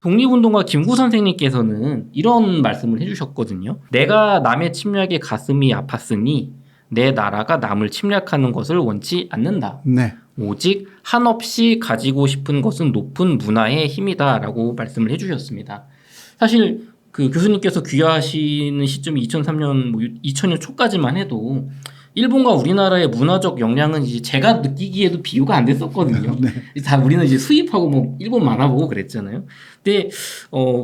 독립운동가 김구 선생님께서는 이런 말씀을 해주셨거든요. 내가 남의 침략에 가슴이 아팠으니 내 나라가 남을 침략하는 것을 원치 않는다. 네. 오직 한없이 가지고 싶은 것은 높은 문화의 힘이다라고 말씀을 해주셨습니다. 사실 그 교수님께서 귀화하시는 시점이 2003년, 2000년 초까지만 해도 일본과 우리나라의 문화적 역량은 이제 제가 느끼기에도 비교가 안 됐었거든요. 네. 다 우리는 이제 수입하고 뭐 일본 만화 보고 그랬잖아요. 근데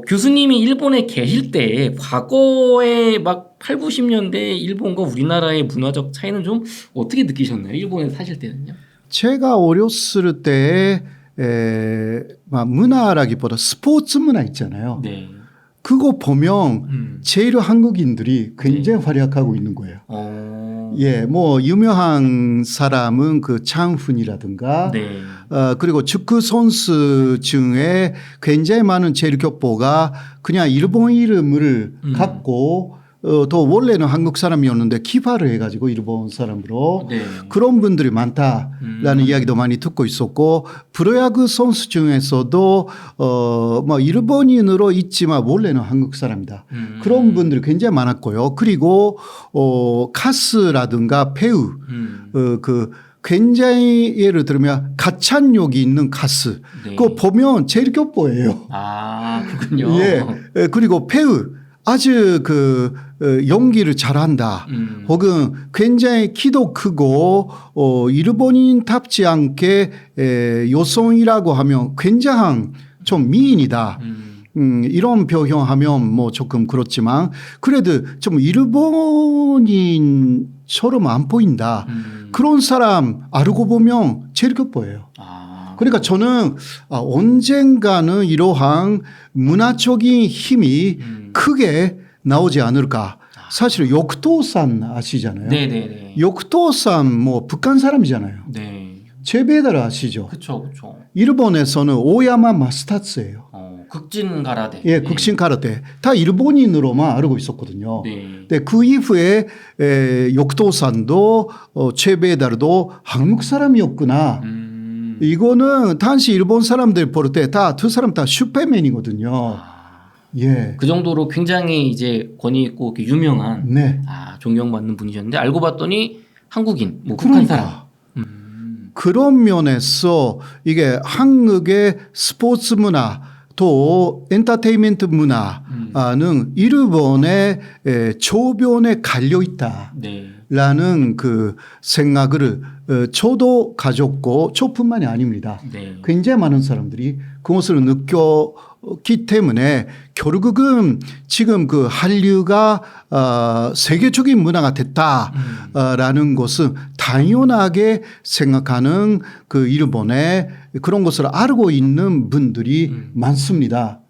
교수님이 일본에 계실 때 과거에 막 8, 90년대 일본과 우리나라의 문화적 차이는 좀 어떻게 느끼셨나요? 일본에 사실 때는요? 제가 어렸을 때 문화라기보다 스포츠 문화 있잖아요. 네. 그거 보면 제일 한국인들이 굉장히 활약하고 있는 거예요. 예, 뭐 유명한 사람은 그 장훈이라든가, 네. 그리고 축구 선수 중에 굉장히 많은 제일교포가 그냥 일본 이름을 갖고 또 원래는 한국 사람이었는데 기화를 해가지고 일본 사람으로 네. 그런 분들이 많다라는 이야기도 많이 듣고 있었고, 프로야구 선수 중에서도 뭐 일본인으로 있지만 원래는 한국 사람이다. 그런 분들이 굉장히 많았고요. 그리고 가수라든가 배우 그 굉장히 예를 들면 가찬력이 있는 가수, 네. 그거 보면 제일교포예요. 아, 그렇군요. 예. 그리고 배우 아주 연기를 잘한다. 혹은 굉장히 키도 크고 일본인답지 않게 여성이라고 하면 굉장한 좀 미인이다. 이런 표현하면 뭐 조금 그렇지만 그래도 좀 일본인처럼 안 보인다. 그런 사람 알고 보면 제일교포예요. 그러니까 저는 언젠가는 이러한 문화적인 힘이 크게 나오지 않을까. 사실 욕토산 아시잖아요. 네네네. 욕토산 뭐 북한 사람이잖아요. 네. 제베다를 아시죠? 그렇죠, 그렇죠. 일본에서는 오야마 마스타츠예요. 극진 가라데. 예, 극신 가라데 다 일본인으로만 알고 있었거든요. 네. 근데 그 이후에 욕토산도 제베다도 한국 사람이었구나. 이거는 당시 일본 사람들 볼 때 다 두 사람 다 슈퍼맨이거든요. 예. 그 정도로 굉장히 이제 권위 있고 유명한 네. 존경받는 분이셨는데 알고 봤더니 한국인, 뭐 북한 사람. 그런 면에서 이게 한국의 스포츠 문화 또 엔터테인먼트 문화는 일본의 조변에 갈려 있다. 네. 라는 그 생각을 저도 가졌고 저뿐만이 아닙니다. 네. 굉장히 많은 사람들이 그것을 느꼈기 때문에 결국은 지금 그 한류가 세계적인 문화가 됐다라는 것은 당연하게 생각하는 그 일본에 그런 것을 알고 있는 분들이 많습니다.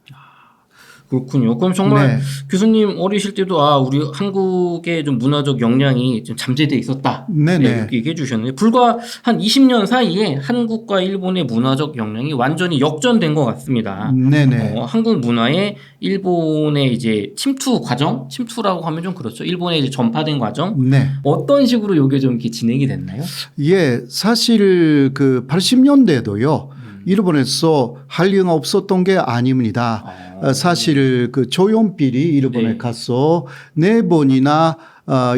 그렇군요. 그럼 정말 네. 교수님 어리실 때도 우리 한국의 좀 문화적 역량이 좀 잠재되어 있었다. 네네. 네, 이렇게 얘기해 주셨는데 불과 한 20년 사이에 한국과 일본의 문화적 역량이 완전히 역전된 것 같습니다. 네네. 한국 문화에 일본의 이제 침투 과정, 침투라고 하면 좀 그렇죠. 일본에 이제 전파된 과정. 네. 어떤 식으로 이게 좀 이렇게 진행이 됐나요? 예, 사실 그 80년대도요. 일본에서 한류가 없었던 게 아닙니다. 사실 그 조용필이 일본에 네. 가서 4번이나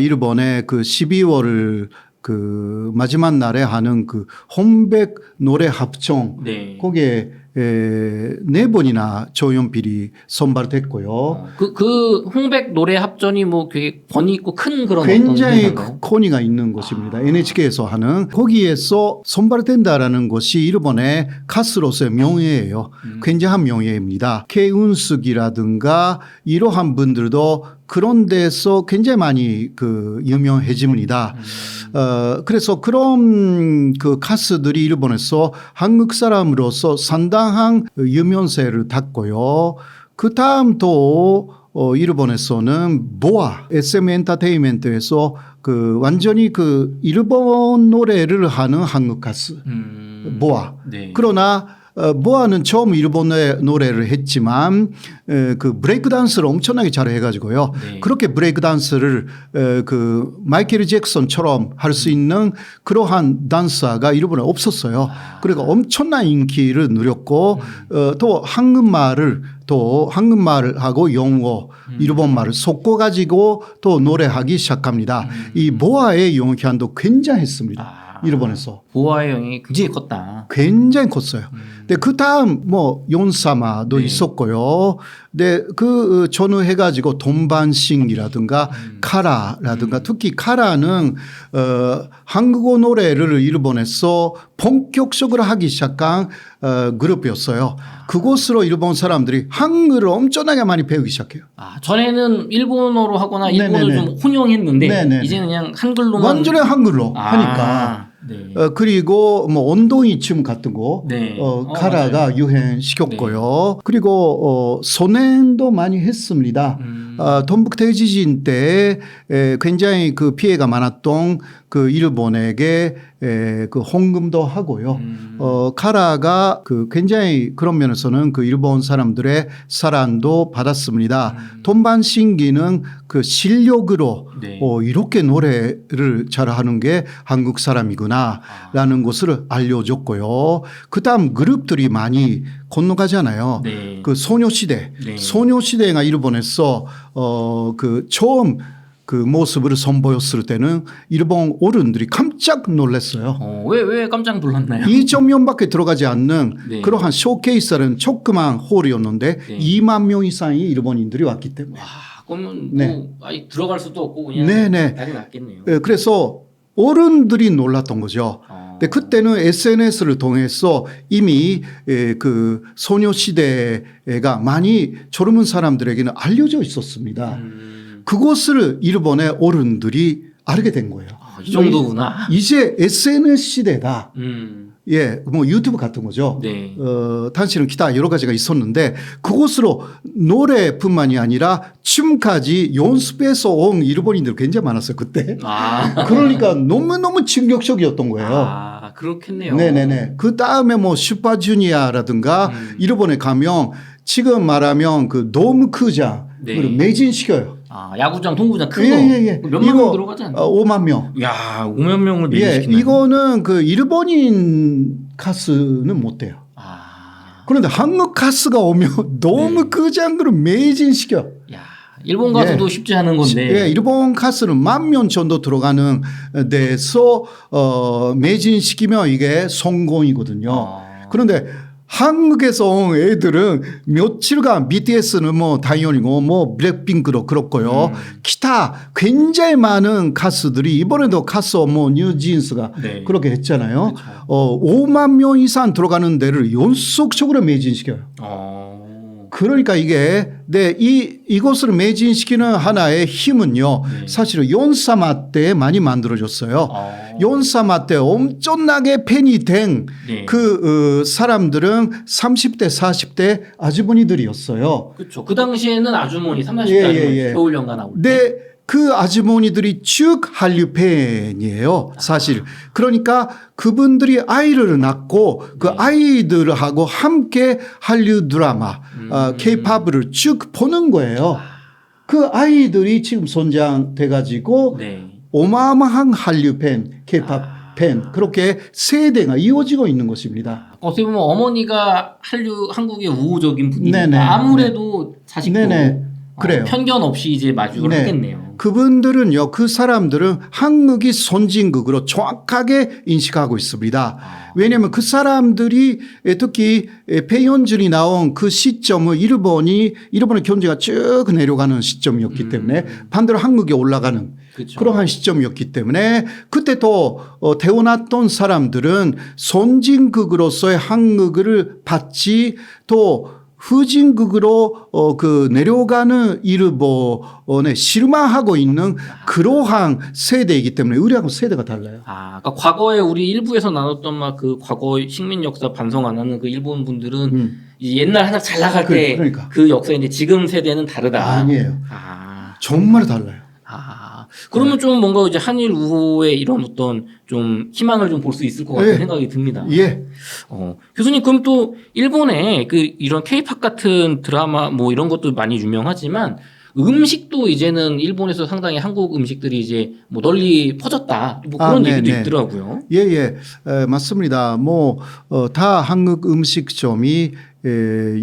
일본에 그 12월을 그 마지막 날에 하는 그 홈백 노래 합정 네. 거기에 4번이나 조용필이 선발됐고요. 그 홍백 노래 합전이 뭐 되게 권위 있고 큰 그런 굉장히 어떤 행사인가요? 권위가 있는 것입니다. NHK에서 하는 거기에서 선발된다라는 것이 일본의 가수로서의 명예예요. 굉장한 명예입니다. 케운숙이라든가 이러한 분들도 그런 데서 굉장히 많이 그 유명해집니다. 그래서 그런 그 가수들이 일본에서 한국 사람으로서 상당한 유명세를 탔고요. 그 다음 또 일본에서는 보아 SM 엔터테인먼트에서 그 완전히 그 일본 노래를 하는 한국 가수 보아. 네. 그러나 보아는 처음 일본의 노래를 했지만 그 브레이크 댄스를 엄청나게 잘 해가지고요. 네. 그렇게 브레이크 dance를 그 마이클 잭슨처럼 할 수 있는 그러한 댄서가 일본에 없었어요. 그러니까 엄청난 인기를 누렸고 또 한국말하고 영어, 일본말을 섞어가지고 또 노래하기 시작합니다. 이 보아의 영향도 굉장했습니다. 일본에서. 보아의 영향이 굉장히 컸다. 굉장히 컸어요. 근데 그 다음 뭐 용사마도 네. 있었고요. 근데 그 전후해가지고 돈반싱이라든가 카라라든가 특히 카라는 한국어 노래를 일본에서 본격적으로 하기 시작한 그룹이었어요. 그곳으로 일본 사람들이 한글을 엄청나게 많이 배우기 시작해요. 전에는 일본어로 하거나 일본을 네네네. 좀 혼용했는데 네네네. 이제는 그냥 한글로만 완전히 한글로 하니까. 네. 그리고 뭐 온동이 춤 같은 거 네. 카라가 맞아요. 유행시켰고요. 그리고 소년도 많이 했습니다. 동북 대지진 때 굉장히 그 피해가 많았던 그 일본에게 그 헌금도 하고요. 카라가 그 굉장히 그런 면에서는 그 일본 사람들의 사랑도 받았습니다. 돈반신기는 그 실력으로 네. 이렇게 노래를 잘하는 게 한국 사람이구나라는 것을 알려줬고요. 그다음 그룹들이 많이 건너가잖아요. 네. 그 소녀시대, 네. 소녀시대가 일본에서 그 처음 그 모습을 선보였을 때는 일본 어른들이 깜짝 놀랐어요. 왜 깜짝 놀랐나요? 2.0밖에 들어가지 않는 네. 그러한 쇼케이스는 조그만 홀이었는데 네. 2만 명 이상의 일본인들이 왔기 때문에. 그러면 네. 뭐 아예 들어갈 수도 없고 그냥 네네. 난리 났겠네요. 그래서 어른들이 놀랐던 거죠. 근데 그때는 SNS를 통해서 이미 그 소녀시대가 많이 젊은 사람들에게는 알려져 있었습니다. 그것을 일본의 어른들이 알게 된 거예요. 이 정도구나. 이제 SNS 시대다. 예, 뭐 유튜브 같은 거죠. 네. 단실은 기타 여러 가지가 있었는데 그곳으로 노래뿐만이 아니라 춤까지 연습해서 온 일본인들 굉장히 많았어요 그때. 그러니까 너무너무 충격적이었던 거예요. 그렇겠네요. 네네네. 그 다음에 뭐 슈퍼주니어라든가 일본에 가면 지금 말하면 그 돔 크장 네. 그리고 매진시켜요. 야구장, 동구장 큰 거. 예. 몇만 명 들어가지 않나요? 5만 명. 야, 5만 명을 예, 매진시키나요? 이거는 그 일본인 가수는 못 돼요. 그런데 한국 가수가 오면 너무 그 장르로 매진시켜. 야, 일본 가수도 쉽지 않은 건데. 예, 일본 가수는 10,000명 정도 들어가는 데서 매진시키면 이게 성공이거든요. 그런데 한국에서 온 애들은 며칠간 BTS는 뭐 당연히고 뭐 블랙핑크도 그렇고요. 기타 굉장히 많은 가수들이 이번에도 가수 뭐 뉴진스가 네. 그렇게 했잖아요. 그렇죠. 5만 명 이상 들어가는 데를 연속적으로 매진시켜요. 그러니까 이게 이것을 매진시키는 하나의 힘은요. 사실은 연사마 때 많이 만들어졌어요. 연사마 때 엄청나게 팬이 된 그 사람들은 30대 40대 아주머니들이었어요. 그렇죠. 그 당시에는 아주머니 30대 예, 아주머니 예. 겨울연가 나올 때. 네, 그 아주머니들이 쭉 한류 팬이에요, 사실. 그러니까 그분들이 아이를 낳고 그 아이들하고 함께 한류 드라마, K-팝을 쭉 보는 거예요. 그 아이들이 지금 선장돼 가지고 어마어마한 한류 팬, K-팝 팬, 그렇게 세대가 이어지고 있는 것입니다. 어떻게 보면 어머니가 한국의 우호적인 분이니까 네네. 아무래도 자식도 그래요. 편견 없이 이제 마주를 하겠네요. 그분들은요, 그 사람들은 한국이 선진국으로 정확하게 인식하고 있습니다. 왜냐하면 그 사람들이 특히 배현준이 나온 그 시점은 일본의 경제가 쭉 내려가는 시점이었기 때문에 반대로 한국에 올라가는 그렇죠. 그러한 시점이었기 때문에 그때 또 태어났던 사람들은 선진국으로서의 한국을 받지 또 후진국으로 그 내려가는 일본에 실망하고 있는 그러한 세대이기 때문에 우리하고 세대가 달라요. 그러니까 과거에 우리 일부에서 나눴던 막 그 과거 식민 역사 반성 안 하는 그 일본 분들은 이제 옛날 하나 잘 나갈 때 그러니까. 그 역사인데 지금 세대는 다르다. 아니에요. 정말 달라요. 그러면 좀 뭔가 이제 한일 우호의 이런 어떤 좀 희망을 좀 볼 수 있을 것 같은 예. 생각이 듭니다. 예. 교수님 그럼 또 일본에 그 이런 K-팝 같은 드라마 뭐 이런 것도 많이 유명하지만 음식도 이제는 일본에서 상당히 한국 음식들이 이제 뭐 널리 퍼졌다. 뭐 그런 얘기도 네네. 있더라고요. 예, 예. 맞습니다. 뭐, 다 한국 음식점이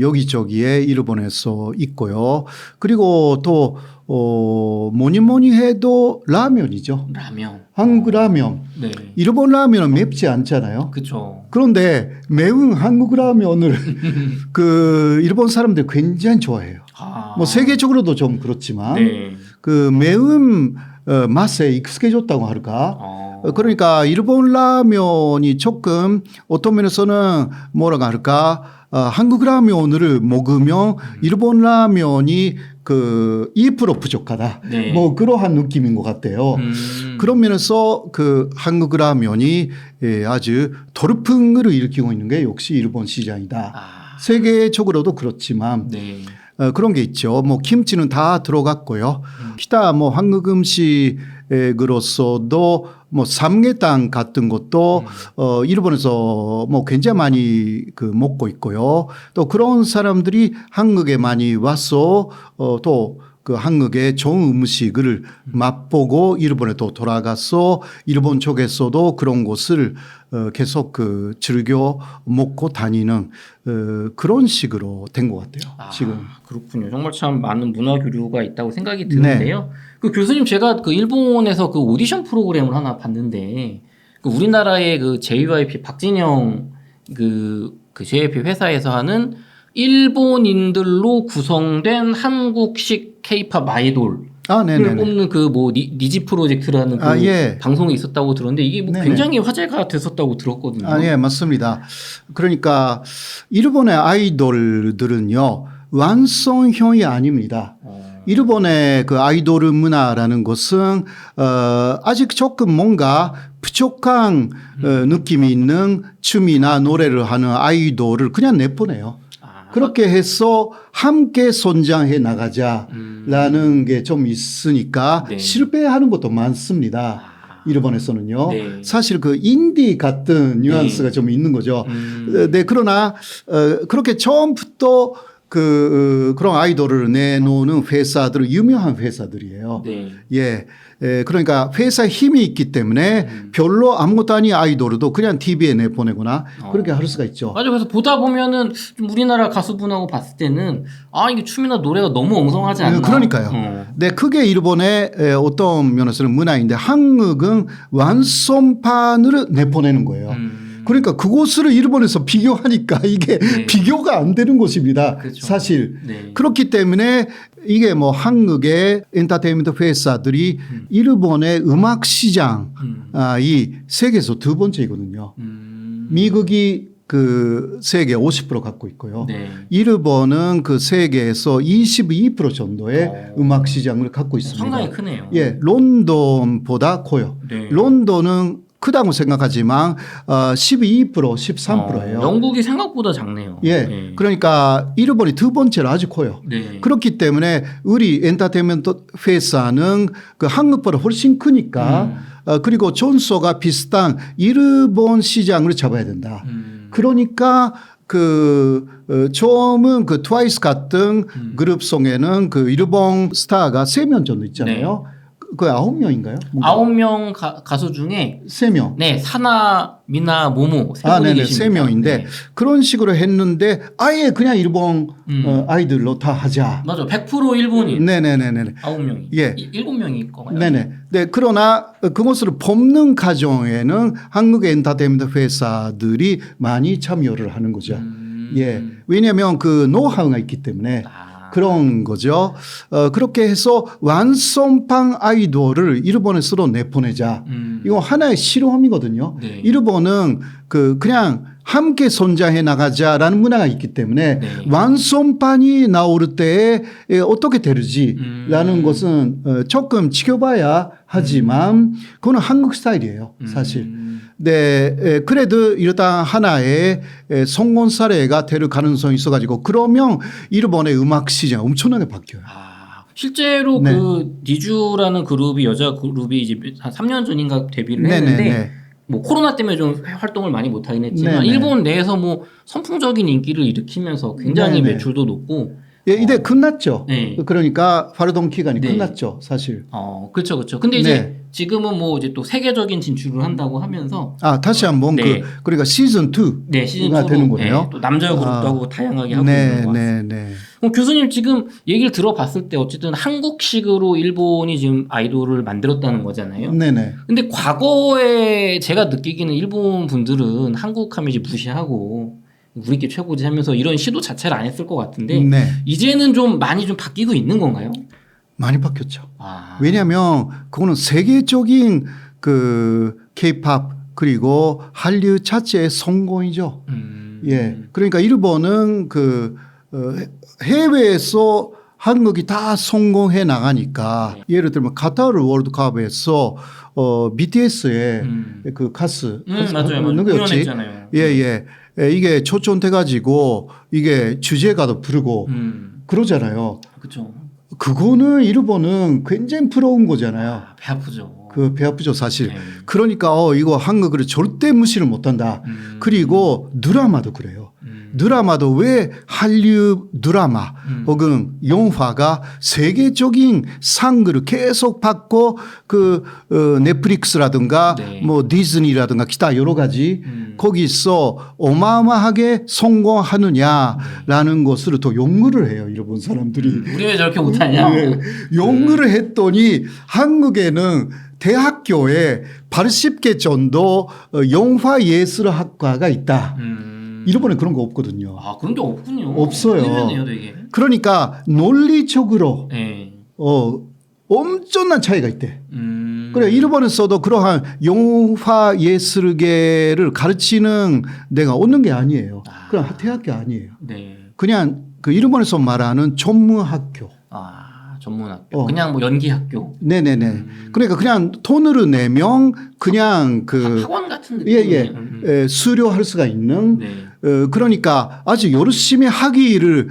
여기저기에 일본에서 있고요. 그리고 또, 뭐니 뭐니 해도 라면이죠. 라면. 한국 라면. 네. 일본 라면은 맵지 않잖아요. 그렇죠. 그런데 매운 한국 라면을 그 일본 사람들 굉장히 좋아해요. 뭐 세계적으로도 좀 그렇지만 네. 그 매운 맛에 익숙해졌다고 할까? 그러니까 일본 라면이 조금 어떤 면에서는 뭐라고 할까? 한국 라면을 먹으면 일본 라면이 그 2% 부족하다. 네. 뭐 그러한 느낌인 것 같아요. 그런 면에서 그 한국 라면이 아주 돌풍을 일으키고 있는 게 역시 일본 시장이다. 세계적으로도 그렇지만 네. 그런 게 있죠. 뭐 김치는 다 들어갔고요. 기타 뭐 한국 음식으로서도 뭐 삼계탕 같은 것도 일본에서 뭐 굉장히 많이 그 먹고 있고요. 또 그런 사람들이 한국에 많이 와서 또 그 한국의 좋은 음식을 맛보고 일본에 또 돌아가서 일본 쪽에서도 그런 곳을 계속 그 즐겨 먹고 다니는 그런 식으로 된 것 같아요. 지금. 그렇군요. 정말 참 많은 문화 교류가 있다고 생각이 드는데요. 그 교수님 제가 그 일본에서 그 오디션 프로그램을 하나 봤는데 그 우리나라의 그 JYP 박진영 그 JYP 회사에서 하는 일본인들로 구성된 한국식 K-팝 아이돌 를 뽑는 그 뭐 니지 프로젝트라는 그 예. 방송이 있었다고 들었는데 이게 뭐 굉장히 화제가 됐었다고 들었거든요. 예, 맞습니다. 그러니까 일본의 아이돌들은요 완성형이 아닙니다. 일본의 그 아이돌 문화라는 것은 아직 조금 뭔가 부족한 느낌이 있는 춤이나 노래를 하는 아이돌을 그냥 내보내요. 그렇게 해서 함께 성장해 나가자라는 게 좀 있으니까 네. 실패하는 것도 많습니다. 일본에서는요. 네. 사실 그 인디 같은 뉘앙스가 네. 좀 있는 거죠. 네, 그러나 그렇게 처음부터 그런 아이돌을 내놓는 회사들은 유명한 회사들이에요. 네. 예. 그러니까 회사에 힘이 있기 때문에 별로 아무것도 아닌 아이돌도 그냥 TV에 내보내거나 그렇게 할 수가 있죠. 맞아요. 그래서 보다 보면은 좀 우리나라 가수분하고 봤을 때는 이게 춤이나 노래가 너무 엉성하지 않나. 그러니까요. 네, 그게 일본의 어떤 면에서는 문화인데 한국은 완성판을 내보내는 거예요. 그러니까 그곳을 일본에서 비교하니까 이게 네. 비교가 안 되는 것입니다. 그렇죠. 사실. 네. 그렇기 때문에 이게 뭐 한국의 엔터테인먼트 회사들이 일본의 음악 시장 이 세계에서 두 번째이거든요. 미국이 그 세계 50% 갖고 있고요. 네. 일본은 그 세계에서 22% 정도의 음악 시장을 갖고 있습니다. 상당히 크네요. 예, 런던보다 커요. 네. 런던은 크다고 생각하지만 12%, 13%예요. 영국이 생각보다 작네요. 예, 네. 그러니까 일본이 두 번째로 아주 커요. 네. 그렇기 때문에 우리 엔터테인먼트 회사는 그 한국보다 훨씬 크니까 그리고 전소가 비슷한 일본 시장을 잡아야 된다. 그러니까 처음은 그 트와이스 같은 그룹 속에는 그 일본 스타가 3명 정도 있잖아요. 그 9명인가요? 9명 가수 중에 3명. 네, 사나, 미나, 모모 세 분이 네네, 계십니다. 3명인데 네. 그런 식으로 했는데 아예 그냥 일본 아이들로 다 하자. 맞아. 100% 일본인. 네네네네. 9명이. 예. 7명일 거예요. 네네. 네, 그러나 그것을 뽑는 과정에는 한국의 엔터테인먼트 회사들이 많이 참여를 하는 거죠. 예. 왜냐하면 그 노하우가 있기 때문에 그런 거죠. 그렇게 해서 완성판 아이돌을 일본에서도 내보내자. 이거 하나의 실험이거든요. 네. 일본은 그냥 함께 성장해 나가자라는 문화가 있기 때문에 네. 완성판이 나올 때 어떻게 되는지라는 것은 조금 지켜봐야 하지만 그거는 한국 스타일이에요. 사실. 네, 그래도 일단 하나의 성공 사례가 될 가능성이 있어가지고 그러면 일본의 음악 시장 엄청나게 바뀌어요. 실제로 네. 그 니쥬라는 그룹이 여자 그룹이 이제 한 3년 전인가 데뷔를 했는데 네네네. 뭐 코로나 때문에 좀 활동을 많이 못 하긴 했지만 네네. 일본 내에서 뭐 선풍적인 인기를 일으키면서 굉장히 네네. 매출도 높고 예, 이제 끝났죠. 네. 그러니까 활동 기간이 네. 끝났죠, 사실. 그렇죠, 그렇죠. 근데 이제 네. 지금은 뭐 이제 또 세계적인 진출을 한다고 하면서 다시 한번 네. 그러니까 시즌 2가 네, 시즌 2로 되는 거네요. 또 남자 그룹도 하고 다양하게 하고 네, 있는 것 같습니다. 네. 그럼 교수님 지금 얘기를 들어봤을 때 어쨌든 한국식으로 일본이 지금 아이돌을 만들었다는 거잖아요. 네네. 근데 과거에 제가 느끼기는 일본 분들은 한국 하면 이제 무시하고 우리께 최고지 하면서 이런 시도 자체를 안 했을 것 같은데 네. 이제는 좀 많이 좀 바뀌고 있는 건가요? 많이 바뀌었죠. 아. 왜냐하면 그거는 세계적인 그 K-팝 그리고 한류 자체의 성공이죠. 예. 그러니까 일본은 해외에서 한국이 다 성공해 나가니까 예를 들면 카타르 월드컵에서 BTS의 그 가수 맞아요. 누구였지? 공연했잖아요. 예. 이게 초청돼 가지고 이게 주제가도 부르고 그러잖아요. 그렇죠. 그거는 일본은 굉장히 부러운 거잖아요. 배 아프죠. 배 아프죠, 사실. 네. 그러니까 이거 한국을 절대 무시를 못한다. 그리고 드라마도 그래요. 드라마도 왜 한류 드라마 혹은 영화가 세계적인 상을 계속 받고 넷플릭스라든가 네. 뭐 디즈니라든가 기타 여러 가지 거기서 어마어마하게 성공하느냐라는 것을 또 연구를 해요, 일본 사람들이. 우리 왜 저렇게 못하냐? 네. 연구를 했더니 한국에는 대학교에 80개 정도 영화예술학과가 있다. 일본에 그런 거 없거든요. 그런 게 없군요. 없어요. 의외네요, 되게. 그러니까 논리적으로 네. 엄청난 차이가 있대. 그래, 음. 일본에서도 그러한 영화예술계를 가르치는 데가 없는 게 아니에요. 그냥 대학교 아니에요. 네. 그냥 그 일본에서 말하는 전문학교. 전문학교. 그냥 뭐 연기학교. 네네네. 그러니까 그냥 돈을 내면 그냥 학원 같은 느낌. 수료할 수가 있는. 네. 그러니까 아주 열심히 학위를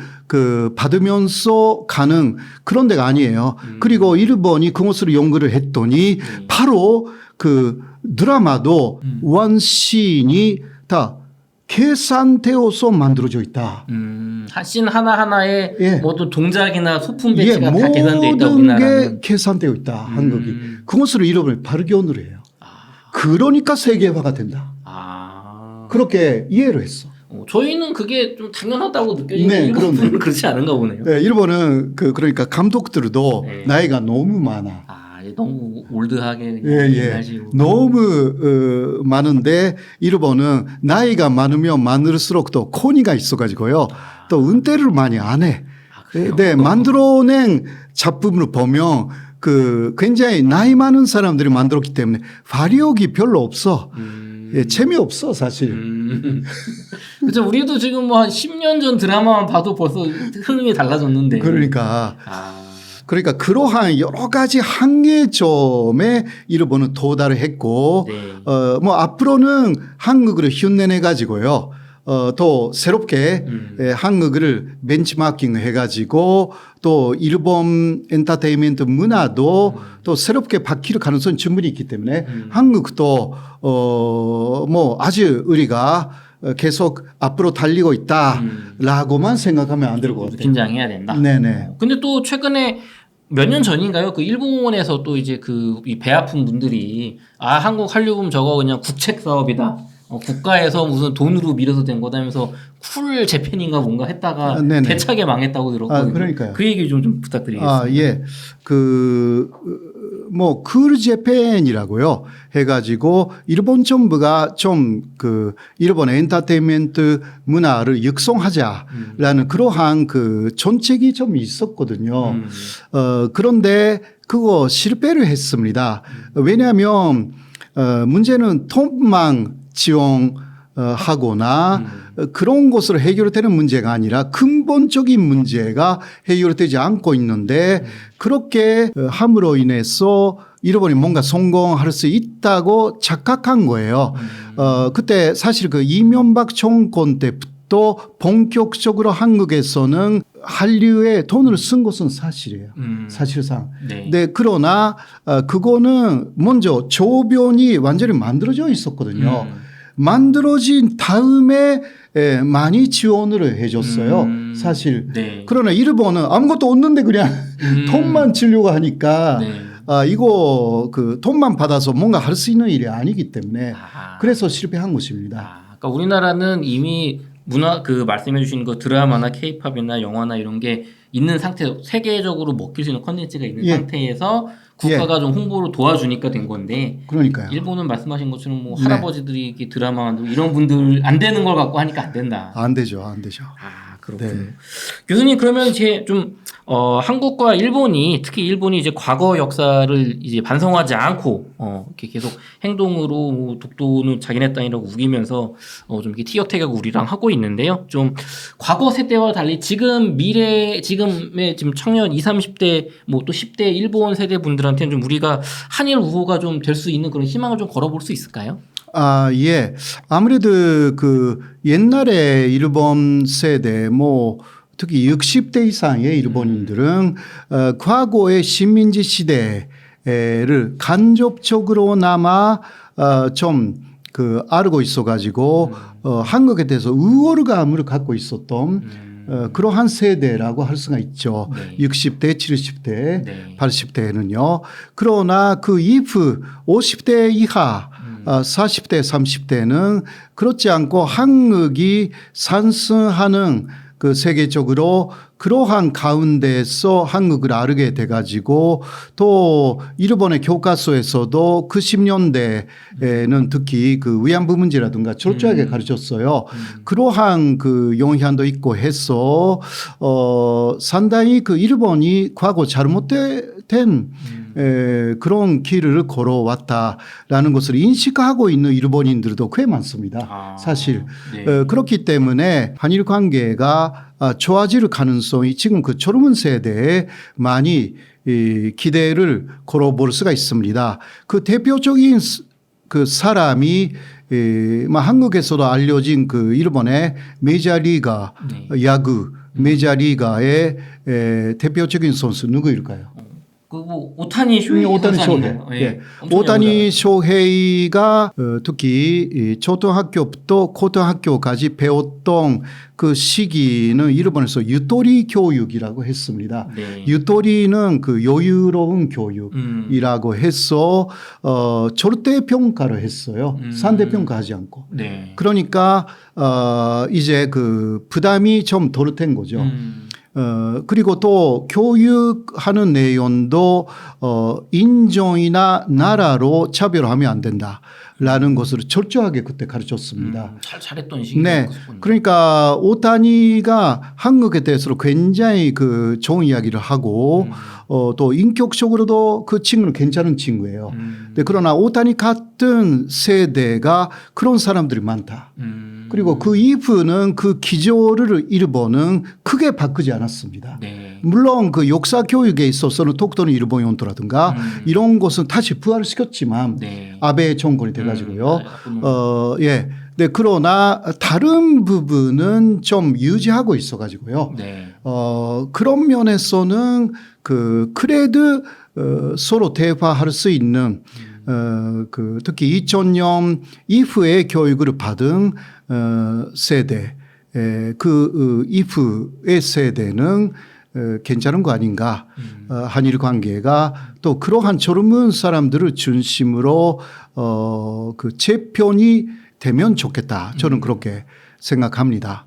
받으면서 가는 그런 데가 아니에요. 그리고 일본이 그것을 연구를 했더니 바로 그 드라마도 원씬이 다 계산되어서 만들어져 있다. 씬 하나하나에 예. 모든 동작이나 소품 배치가 다 계산되어 있다. 모든 우리나라는. 게 계산되어 있다. 한국이. 그것으로 일본을 발견을 해요. 그러니까 세계화가 된다. 그렇게 이해를 했어. 저희는 그게 좀 당연하다고 느껴지는데 네, 일본은 그렇지 않은가 보네요. 네, 일본은 그러니까 감독들도 네. 나이가 너무 많아. 너무 올드하게 하시고. 너무 많은데 일본은 나이가 많으면 많을수록 또 코니가 있어가지고요. 또 은퇴를 많이 안 해. 그래요? 네, 만들어낸 작품을 보면 굉장히 나이 많은 사람들이 만들었기 때문에 화력이 별로 없어. 재미없어 사실. 그렇죠. 우리도 지금 뭐 한 10년 전 드라마만 봐도 벌써 흐름이 달라졌는데. 그러니까 그러한 여러 가지 한계점에 일본은 도달을 했고, 네. 뭐 앞으로는 한국을 흉내내 가지고요. 또 새롭게 한국을 benchmarking 해가지고 또 일본 엔터테인먼트 문화도 또 새롭게 바뀔 가능성이 충분히 있기 때문에 한국도 뭐 아주 우리가 계속 앞으로 달리고 있다라고만 생각하면 안 될 것 같아요. 긴장해야 된다. 네네. 근데 또 최근에 몇 년 전인가요? 그 일본에서 또 이제 이 배 아픈 분들이 한국 한류붐 저거 그냥 국책 사업이다. 국가에서 무슨 돈으로 밀어서 된 거다면서 쿨 재팬인가 뭔가 했다가 대차게 망했다고 들었거든요. 그러니까요. 그 얘기 좀 부탁드리겠습니다. 예. 뭐 쿨 재팬이라고요. 해가지고 일본 정부가 좀 일본 엔터테인먼트 문화를 육성하자라는 그러한 정책이 좀 있었거든요. 그런데 그거 실패를 했습니다. 왜냐하면 문제는 돈만 지원하거나 그런 것으로 해결되는 문제가 아니라 근본적인 문제가 해결되지 않고 있는데 그렇게 함으로 인해서 일본이 뭔가 성공할 수 있다고 착각한 거예요. 그때 사실 이명박 정권 때부터 또 본격적으로 한국에서는 한류에 돈을 쓴 것은 사실이에요. 사실상. 네. 네, 그러나 그거는 먼저 조변이 완전히 만들어져 있었거든요. 만들어진 다음에 많이 지원을 해줬어요. 사실. 네. 그러나 일본은 아무것도 없는데 그냥 돈만 주려고 하니까 네. 이거 그 돈만 받아서 뭔가 할 수 있는 일이 아니기 때문에 아. 그래서 실패한 것입니다. 그러니까 우리나라는 이미 문화 그 말씀해 주신 거 드라마나 케이팝이나 영화나 이런 게 있는 상태, 세계적으로 먹힐 수 있는 컨텐츠가 있는 예. 상태에서 국가가 좀 홍보를 도와주니까 된 건데 그러니까요. 일본은 말씀하신 것처럼 뭐 네. 할아버지들이 이렇게 드라마 만들고 이런 분들 안 되는 걸 갖고 하니까 안 된다. 안 되죠. 안 되죠. 그렇군요. 네. 교수님 그러면 이제 좀 한국과 일본이 특히 일본이 이제 과거 역사를 이제 반성하지 않고 이렇게 계속 행동으로 뭐 독도는 자기네 땅이라고 우기면서 좀 이렇게 티격태격 우리랑 하고 있는데요. 좀 과거 세대와 달리 지금 지금의 지금 청년 20, 30대 뭐 또 10대 일본 세대 분들한테는 좀 우리가 한일 우호가 좀 될 수 있는 그런 희망을 좀 걸어볼 수 있을까요? 예. 아무래도 그 옛날에 일본 세대 뭐 특히 60대 이상의 일본인들은 과거의 식민지 시대를 간접적으로나마 좀 그 알고 있어가지고 한국에 대해서 우월감을 갖고 있었던 그러한 세대라고 할 수가 있죠. 네. 60대, 70대, 네. 80대는요. 그러나 그 이후 50대 이하 40대, 30대는 그렇지 않고 한국이 상승하는 그 세계적으로 그러한 가운데서 한국을 알게 돼가지고 또 일본의 교과서에서도 그 10년대에는 특히 그 위안부 문제라든가 철저하게 가르쳤어요. 그러한 그 영향도 있고 해서 상당히 그 일본이 과거 잘못된 그런 길을 걸어왔다라는 것을 인식하고 있는 일본인들도 꽤 많습니다. 사실. 네. 그렇기 때문에 한일 관계가 좋아질 가능성이 지금 그 젊은 세대에 많이 기대를 걸어볼 수가 있습니다. 그 대표적인 그 사람이 한국에서도 알려진 그 일본의 메이저리거 야구 메이저리거의 대표적인 선수 누구일까요? 그뭐 오타니 쇼헤이 오타니 쇼헤이. 예. 오타니 쇼헤이가 특히 이 초등학교부터 고등학교까지 배웠던 그 시기는 일본에서 유토리 교육이라고 했습니다. 네. 유토리는 그 여유로운 교육이라고 해서 절대 평가를 했어요. 상대 평가하지 않고. 네. 그러니까 이제 그 부담이 좀 덜 된 거죠. 그리고 또 교육하는 내용도 인종이나 나라로 차별하면 안 된다라는 것을 철저하게 그때 가르쳤습니다. 잘했던 시기. 네, 그러니까 오타니가 한국에 대해서 굉장히 그 좋은 이야기를 하고 또 인격적으로도 그 친구는 괜찮은 친구예요. 네, 그러나 오타니 같은 세대가 그런 사람들이 많다. 그리고 그 이후는 그 기조를 일본은 크게 바꾸지 않았습니다. 네. 물론 그 역사 교육에 있어서는 독도는 일본 영토라든가 이런 것은 다시 부활시켰지만 네. 아베 정권이 돼가지고요. 예. 네, 그러나 다른 부분은 좀 유지하고 있어가지고요. 네. 그런 면에서는 그 그래도 서로 대화할 수 있는 그 특히 2000년 이후에 교육을 받은 세대 그 이후의 세대는 괜찮은 거 아닌가. 한일 관계가 또 그러한 젊은 사람들을 중심으로 그 재편이 되면 좋겠다. 저는 그렇게 생각합니다.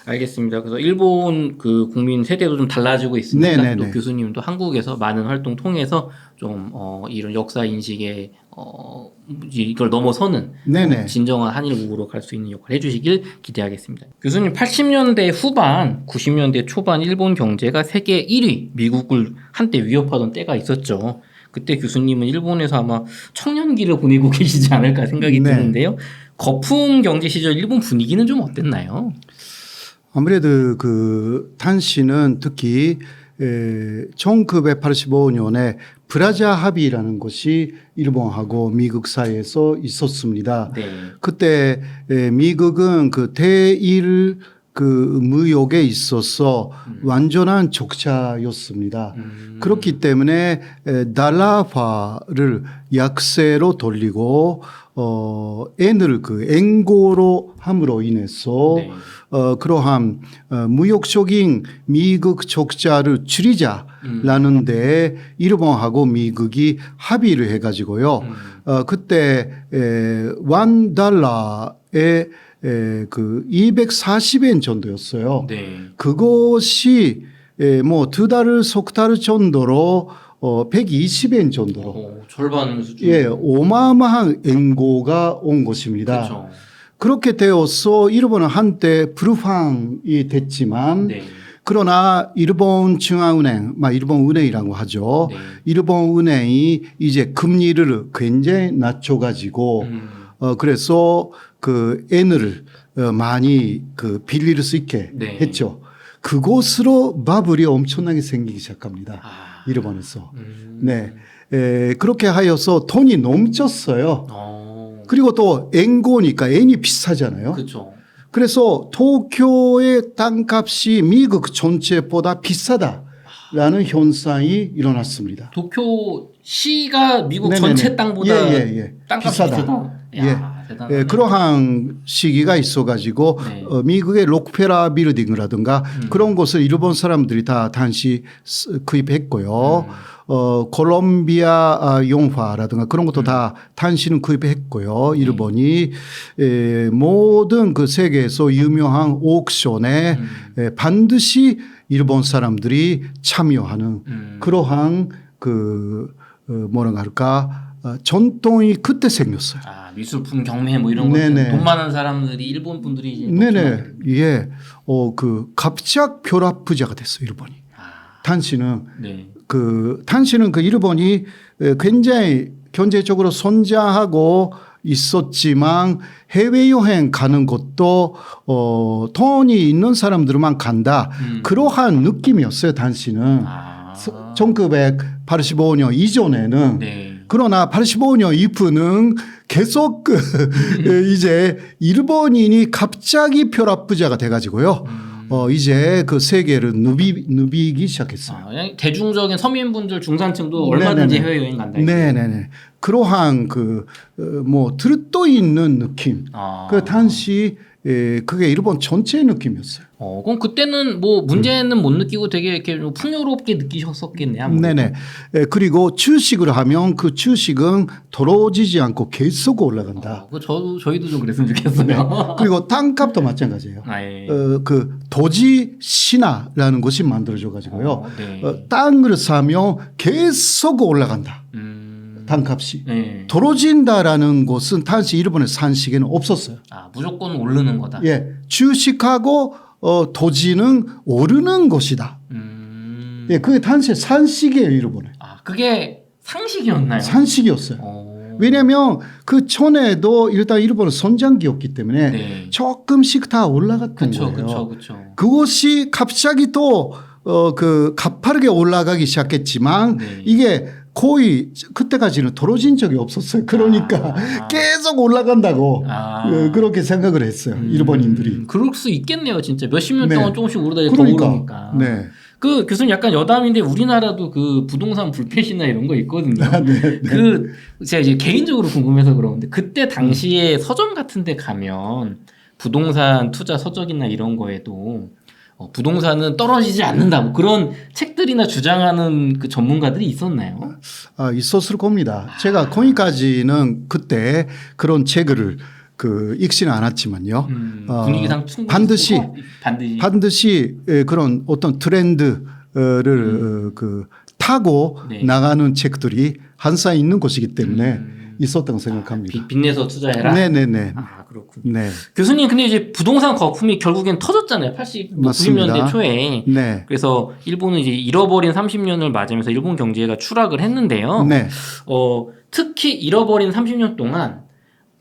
알겠습니다. 그래서 일본 그 국민 세대도 좀 달라지고 있으니까 네네네. 또 교수님도 한국에서 많은 활동 통해서 좀 이런 역사 인식에 이걸 넘어서는 네네. 진정한 한일 우호로 갈 수 있는 역할을 해주시길 기대하겠습니다. 교수님 80년대 후반, 90년대 초반 일본 경제가 세계 1위 미국을 한때 위협하던 때가 있었죠. 그때 교수님은 일본에서 아마 청년기를 보내고 계시지 않을까 생각이 네. 드는데요. 거품 경제 시절 일본 분위기는 좀 어땠나요? 아무래도 그 당시는 특히 1985년에 브라자 합의라는 것이 일본하고 미국 사이에서 있었습니다. 네. 그때 미국은 그 대일 그 무역에 있어서 완전한 적자였습니다. 그렇기 때문에 달러화를 약세로 돌리고 엔을 그 엔고로 함으로 인해서 네. 그러한 무역적인 미국 적자를 줄이자라는 데 일본하고 미국이 합의를 해가지고요. 그때 원 달러에 그 240엔 정도였어요. 네. 그것이 뭐 두 달, 석 달 정도로 120엔 정도로 절반 수준. 예, 어마어마한 엔고가 온 것입니다. 그렇죠. 그렇게 되어서 일본은 한때 불황이 됐지만 네. 그러나 일본 중앙은행, 일본 은행이라고 하죠. 네. 일본 은행이 이제 금리를 굉장히 낮춰가지고 그래서 그 엔을 많이 그 빌릴 수 있게 네. 했죠. 그곳으로 바블이 엄청나게 생기기 시작합니다. 일본에서. 네. 그렇게 하여서 돈이 넘쳤어요. 그리고 또 엔고니까 엔이 비싸잖아요. 그렇죠. 그래서 도쿄의 땅값이 미국 전체보다 비싸다라는 현상이 일어났습니다. 도쿄시가 미국 네네네. 전체 땅보다 땅값이 비싸다. 비싸다. 대단하네. 그러한 시기가 있어가지고 네. 미국의 록페라 빌딩이라든가 그런 곳을 일본 사람들이 다 당시 구입했고요. 콜롬비아 용화라든가 그런 것도 다 당시는 구입했고요. 일본이 모든 그 세계에서 유명한 옥션에 반드시 일본 사람들이 참여하는 그러한 그 뭐라고 할까 전통이 그때 생겼어요. 미술품 경매 뭐 이런 것들 돈 많은 사람들이 일본 분들이 이제 네네 예, 그 갑작 벼락 부자가 됐어요 일본이. 당시는 네. 당시는 그 일본이 굉장히 경제적으로 성장하고 있었지만 해외 여행 가는 것도 돈이 있는 사람들만 간다 그러한 느낌이었어요 당시는. 1985년 이전에는. 네. 그러나 85년 이후는 계속 이제 일본인이 갑자기 벼락부자가 돼가지고요. 이제 그 세계를 누비기 시작했어요. 그냥 대중적인 서민분들 중산층도 얼마든지 해외 여행 간다. 네네네. 그러한 뭐 들떠 있는 느낌. 그 당시 그게 일본 전체의 느낌이었어요. 그럼 그때는 뭐 문제는 못 느끼고 되게 이렇게 좀 풍요롭게 느끼셨었겠네요. 아무래도. 네네. 그리고 주식을 하면 그 주식은 떨어지지 않고 계속 올라간다. 저희도 좀 그랬으면 좋겠어요. 그리고 땅값도 마찬가지예요. 예. 그 도지 신화라는 것이 만들어져 가지고요. 네. 땅을 사면 계속 올라간다. 땅값이. 네. 떨어진다라는 것은 당시 일본의 산식에는 없었어요. 무조건 오르는 거다. 예, 주식하고 도지는 오르는 것이다. 예, 그게 당시 산식이에요, 일본에. 그게 상식이었나요? 산식이었어요. 왜냐하면 그 전에도 일단 일본은 선장기였기 때문에 네. 조금씩 다 올라갔던 거예요. 그렇죠. 그것이 갑자기 또 그 가파르게 올라가기 시작했지만 네. 이게 거의 그때까지는 떨어진 적이 없었어요. 그러니까 계속 올라간다고 그렇게 생각을 했어요. 일본인들이. 그럴 수 있겠네요. 진짜 몇십 년 네. 동안 조금씩 오르다 더 그러니까. 오르니까. 네. 그 교수님 약간 여담인데 우리나라도 그 부동산 불패시나 이런 거 있거든요. 제가 이제 개인적으로 궁금해서 그러는데 그때 당시에 서점 같은 데 가면 부동산 투자 서적이나 이런 거에도 부동산은 떨어지지 않는다. 뭐 그런 책들이나 주장하는 그 전문가들이 있었나요? 있었을 겁니다. 제가 거기까지는 그때 그런 책을 읽지는 않았지만요. 분위기상 충분히 반드시 그런 어떤 트렌드를 타고 네. 나가는 책들이 한사 있는 곳이기 때문에 있었다고 생각합니다. 빚내서 투자해라. 네네네. 그렇군요. 네. 교수님, 근데 이제 부동산 거품이 결국엔 터졌잖아요. 90년대 초에. 네. 그래서 일본은 이제 잃어버린 30년을 맞으면서 일본 경제가 추락을 했는데요. 네. 특히 잃어버린 30년 동안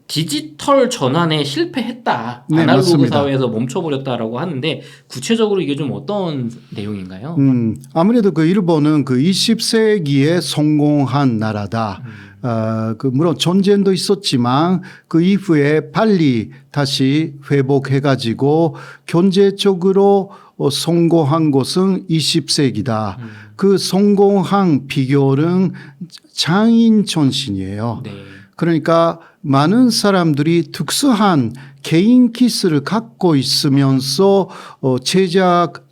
디지털 전환에 실패했다. 네, 아날로그 맞습니다. 사회에서 멈춰버렸다라고 하는데 구체적으로 이게 좀 어떤 내용인가요? 아무래도 그 일본은 그 20세기에 성공한 나라다. 물론 전쟁도 있었지만 그 이후에 빨리 다시 회복해가지고 경제적으로 성공한 것은 20세기다. 그 성공한 비결은 장인 전신이에요. 네. 그러니까 많은 사람들이 특수한 개인 기술을 갖고 있으면서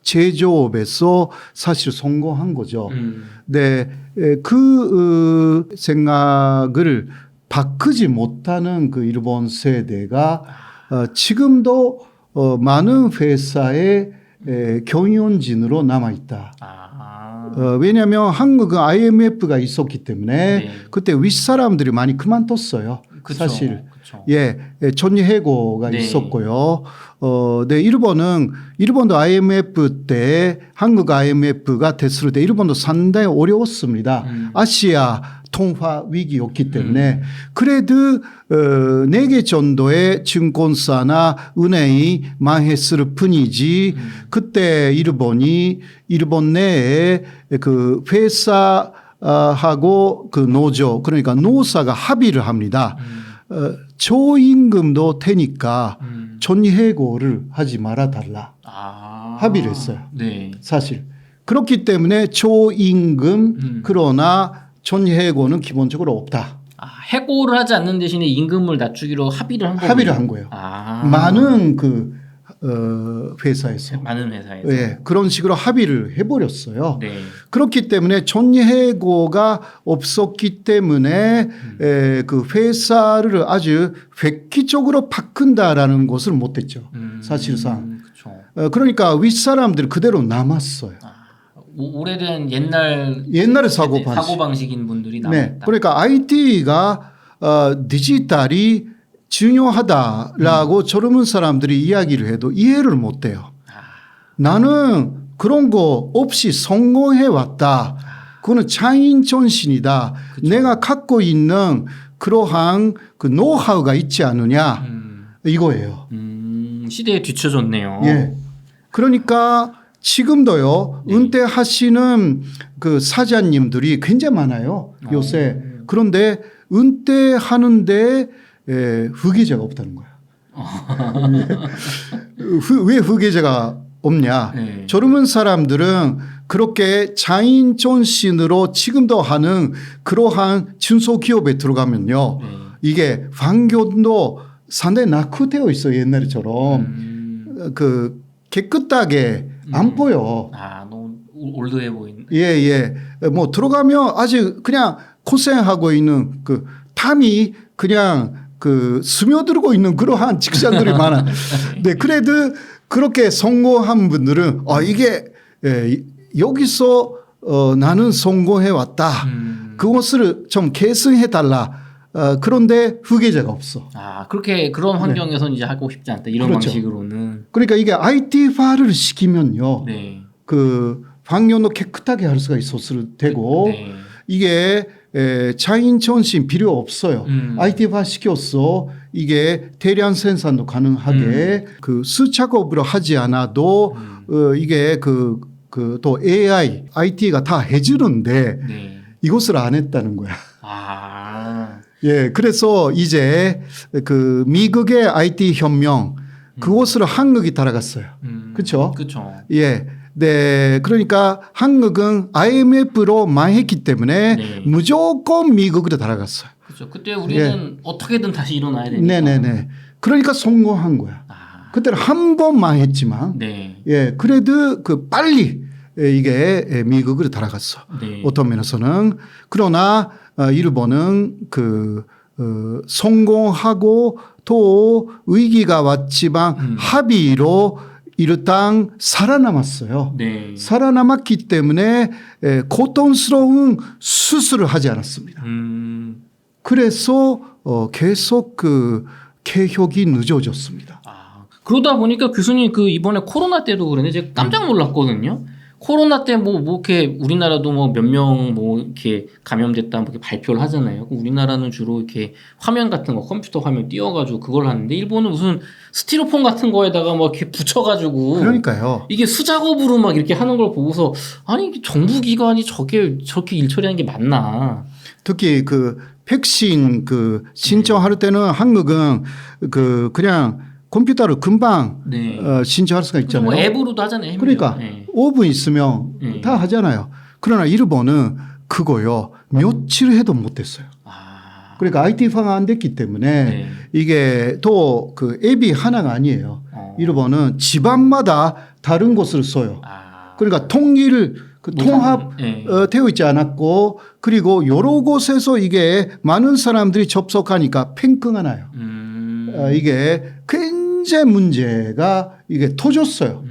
제조업에서 사실 성공한 거죠. 네, 그 생각을 바꾸지 못하는 그 일본 세대가 지금도 많은 회사의 경영진으로 남아 있다. 왜냐하면 한국은 IMF가 있었기 때문에 네. 그때 윗사람들이 많이 그만뒀어요. 그쵸, 사실. 그쵸. 예, 전리해고가 네. 있었고요. 네, 일본도 IMF 때 한국 IMF가 됐을 때 일본도 상당히 어려웠습니다. 아시아 통화 위기였기 때문에 그래도 4개 정도의 증권사나 은행이 망했을 뿐이지 그때 일본 내에 그 회사하고 그 노조 그러니까 노사가 합의를 합니다. 저임금도 되니까 전리해고를 하지 말아 달라. 합의를 했어요. 네. 사실. 그렇기 때문에 저임금 그러나 전리해고는 기본적으로 없다. 해고를 하지 않는 대신에 임금을 낮추기로 합의를 한 거예요. 합의를 한 거예요. 많은 그 회사에서. 많은 회사에서. 예, 그런 식으로 합의를 해버렸어요. 네. 그렇기 때문에 전리해고가 없었기 때문에 그 회사를 아주 획기적으로 바꾼다라는 것을 못했죠. 사실상. 그쵸. 그러니까 윗사람들 그대로 남았어요. 오래된 옛날 사고방식인 분들이 남았다. 네, 그러니까 IT가 디지털이 중요하다라고 젊은 사람들이 이야기를 해도 이해를 못해요. 나는 그런 거 없이 성공해 왔다. 그거는 장인 전신이다. 그쵸. 내가 갖고 있는 그러한 그 노하우가 있지 않느냐 이거예요. 시대에 뒤처졌네요. 예. 그러니까 지금도요 은퇴하시는 그 사장님들이 굉장히 많아요 요새. 그런데 은퇴하는데 후계자가 없다는 거야. 왜 후계자가 없냐? 네. 젊은 사람들은 그렇게 장인 전신으로 지금도 하는 그러한 중소기업에 들어가면요. 이게 환경도 상당히 낙후되어 있어요 옛날처럼. 그 깨끗하게 안 보여. 너무 올드해 보이는. 예. 뭐 들어가면 아직 그냥 고생하고 있는 그 탐이 그냥 그 스며들고 있는 그러한 직장들이 많아. 네, 그래도 그렇게 성공한 분들은 이게 여기서 나는 성공해 왔다. 그것을 좀 계승해 달라. 그런데 후계자가 없어. 그렇게 그런 환경에서는 이제 하고 싶지 않다. 이런 그렇죠. 방식으로는. 그러니까 이게 IT화를 시키면요. 네. 그 환경도 깨끗하게 할 수가 있었을 테고 네. 이게 장인 전신 필요 없어요. IT화 시켰어. 이게 대량 생산도 가능하게 그 수작업으로 하지 않아도 이게 또 AI, IT가 다 해주는데 네. 이것을 안 했다는 거야. 예, 그래서 이제 그 미국의 IT 혁명 그것을 한국이 따라갔어요. 그렇죠? 그렇죠. 예. 네, 그러니까 한국은 IMF로 망했기 때문에 네. 무조건 미국으로 따라갔어요. 그렇죠. 그때 우리는 어떻게든 다시 일어나야 되니까. 네네네. 그러니까 성공한 거야. 그때는 한 번 망했지만, 네. 예, 그래도 그 빨리 이게 미국으로 따라갔어. 네. 어떤 면에서는. 그러나 일본은 성공하고 또 위기가 왔지만 합의로 일단 살아남았어요. 네. 살아남았기 때문에 고통스러운 수술을 하지 않았습니다. 그래서 계속 그 개혁이 늦어졌습니다. 그러다 보니까 교수님 이번에 코로나 때도 그런데 제가 깜짝 놀랐거든요. 코로나 때 뭐 이렇게 우리나라도 뭐 몇 명 뭐 이렇게 감염됐다 뭐 이렇게 발표를 하잖아요. 우리나라는 주로 이렇게 화면 같은 거 컴퓨터 화면 띄워가지고 그걸 하는데 일본은 무슨 스티로폼 같은 거에다가 막 이렇게 붙여가지고 그러니까요. 이게 수작업으로 막 이렇게 하는 걸 보고서 아니 이게 정부 기관이 저렇게 일 처리하는 게 맞나? 특히 그 백신 그 신청할 때는 한국은 그 그냥 컴퓨터로 금방 네. 신청할 수가 있잖아요. 뭐 앱으로도 하잖아요. 그러니까 네. 5분 있으면 다 하잖아요. 그러나 일본은 그거요. 며칠 해도 못했어요. 그러니까 IT화가 안 됐기 때문에 네. 이게 또 그 앱이 하나가 아니에요. 일본은 집안마다 다른 곳을 써요. 그러니까 통일 그 통합 되어 있지 않았고 그리고 여러 곳에서 이게 많은 사람들이 접속하니까 팽크가 나요. 이게 굉장히 문제가 이게 터졌어요.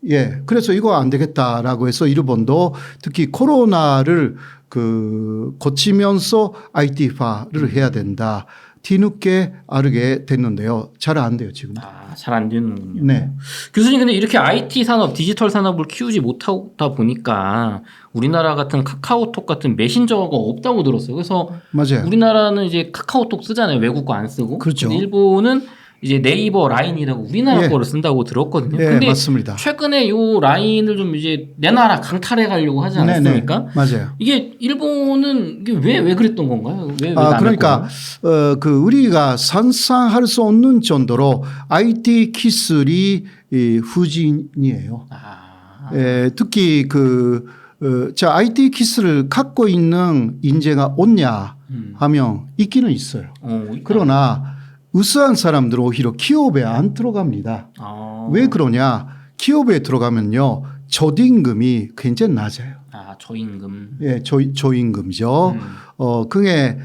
예. 그래서 이거 안 되겠다라고 해서 일본도 특히 코로나를 그 고치면서 IT화를 해야 된다. 뒤늦게 알게 됐는데요. 잘 안 돼요, 지금. 잘 안 되는군요. 네. 교수님 근데 이렇게 IT 산업, 디지털 산업을 키우지 못하다 보니까 우리나라 같은 카카오톡 같은 메신저가 없다고 들었어요. 그래서 맞아요. 우리나라는 이제 카카오톡 쓰잖아요. 외국 거 안 쓰고. 그렇죠. 근데 일본은 이제 네이버 라인이라고 우리나라 예. 거를 쓴다고 들었거든요. 네, 근데 맞습니다. 최근에 요 라인을 좀 이제 내놔라 강탈해 가려고 하지 않았습니까? 네네. 맞아요. 이게 일본은 이게 왜 그랬던 건가요? 왜 그러니까 그 우리가 상상할 수 없는 정도로 IT 기술이 후진이에요. 특히 그 자 IT 기술을 갖고 있는 인재가 없냐 하면 있기는 있어요. 그러나 우수한 사람들은 오히려 기업에 안 들어갑니다. 왜 그러냐? 기업에 들어가면요 저임금이 굉장히 낮아요. 저임금. 예, 저임금이죠. 그게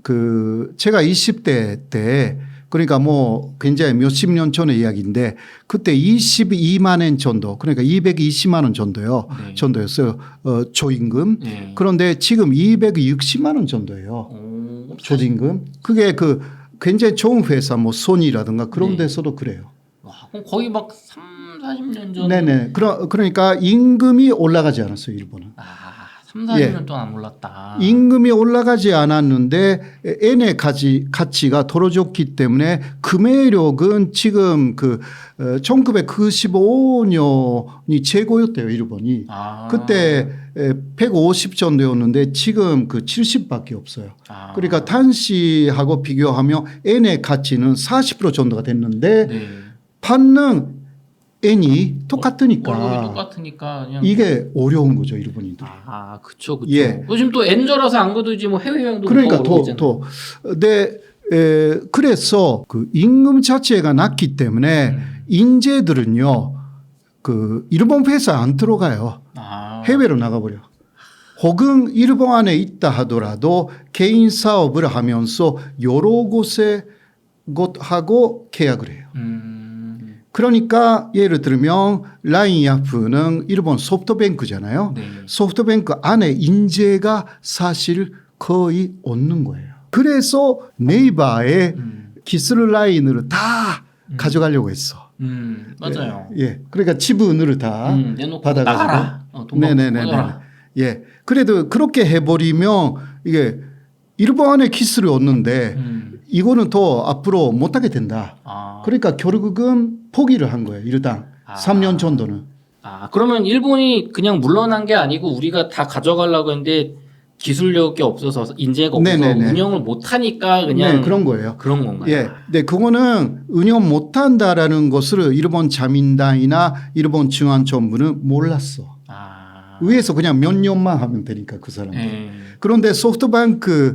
그 제가 20대 때 그러니까 뭐 굉장히 몇십 년 전의 이야기인데 그때 22만 원 정도 그러니까 220만 원 정도요. 네. 정도였어요. 저임금. 네. 그런데 지금 260만 원 정도예요. 저임금. 그게 그 굉장히 좋은 회사 뭐 소니라든가 그런 데서도 그래요. 그럼 거의 막 40년 전. 네네. 그러니까 임금이 올라가지 않았어요, 일본은. 40년 동안 안 올랐다. 임금이 올라가지 않았는데 엔의 가치가 떨어졌기 때문에 금해력은 지금 그 1995년이 최고였대요, 일본이. 그때 150 정도였는데 지금 그 70밖에 없어요. 그러니까 당시하고 비교하면 엔의 가치는 40% 정도가 됐는데 받는 N이 똑같으니까. 월급이 똑같으니까 그냥 이게 어려운 거죠, 일본인들. 그렇죠. 예. 요즘 또 N저라서 안 그러지 뭐 해외여행도 그러니까 그래서 그 임금 자체가 낮기 때문에 인재들은요 그 일본 회사 안 들어가요. 해외로 나가버려. 혹은 일본 안에 있다 하더라도 개인 사업을 하면서 여러 곳하고 계약을 해요. 그러니까 예를 들면 라인 야프는 일본 소프트뱅크잖아요. 소프트뱅크 안에 인재가 사실 거의 없는 거예요. 그래서 네이버에 기술 라인으로 다 가져가려고 했어. 맞아요. 예. 그러니까 지분을 다 받아가지고. 네네네. 예. 그래도 그렇게 해버리면 이게 일본 안에 기술이 없는데 이거는 더 앞으로 못하게 된다. 그러니까 결국은 포기를 한 거예요. 일단 3년 정도는. 그러면 일본이 그냥 물러난 게 아니고 우리가 다 가져가려고 했는데 기술력이 없어서 인재가 없어서 운영을 못하니까 그냥 그런 거예요. 그런 건가요? 예. 네, 그거는 운영 못한다라는 것을 일본 자민당이나 일본 중앙정부는 몰랐어. 위에서 그냥 몇 년만 하면 되니까 그 사람들. 그런데 소프트뱅크의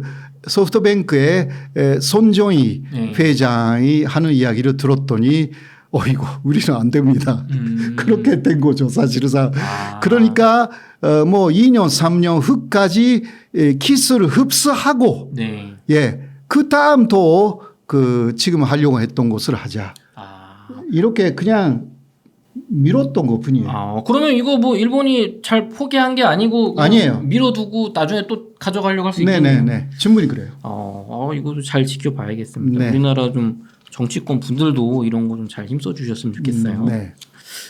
손정희 회장이 하는 이야기를 들었더니 이거 우리는 안 됩니다. 그렇게 된 거죠, 사실상. 그러니까 뭐 2년, 3년 후까지 기술을 흡수하고 예, 그 다음 또 그 지금 하려고 했던 것을 하자. 이렇게 그냥 미뤘던 것 뿐이에요. 그러면 이거 뭐 일본이 잘 포기한 게 아니고 아니에요. 미뤄두고 나중에 또 가져가려고 할 수 있겠네요. 네네네. 충분히 그래요. 이것도 잘 지켜봐야겠습니다. 우리나라 좀 정치권 분들도 이런 거 좀 잘 힘써 주셨으면 좋겠어요.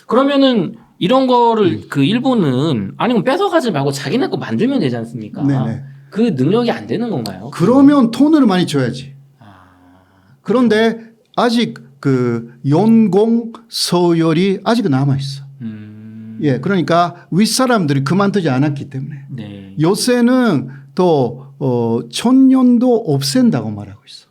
그러면은 이런 거를 그 일본은 아니 그럼 뺏어가지 말고 자기네 거 만들면 되지 않습니까? 네네. 그 능력이 안 되는 건가요? 그러면 돈을 많이 줘야지. 그런데 아직 그 연공 서열이 아직 남아 있어. 예, 그러니까 윗사람들이 그만두지 않았기 때문에 네. 요새는 또 천년도 없앤다고 말하고 있어.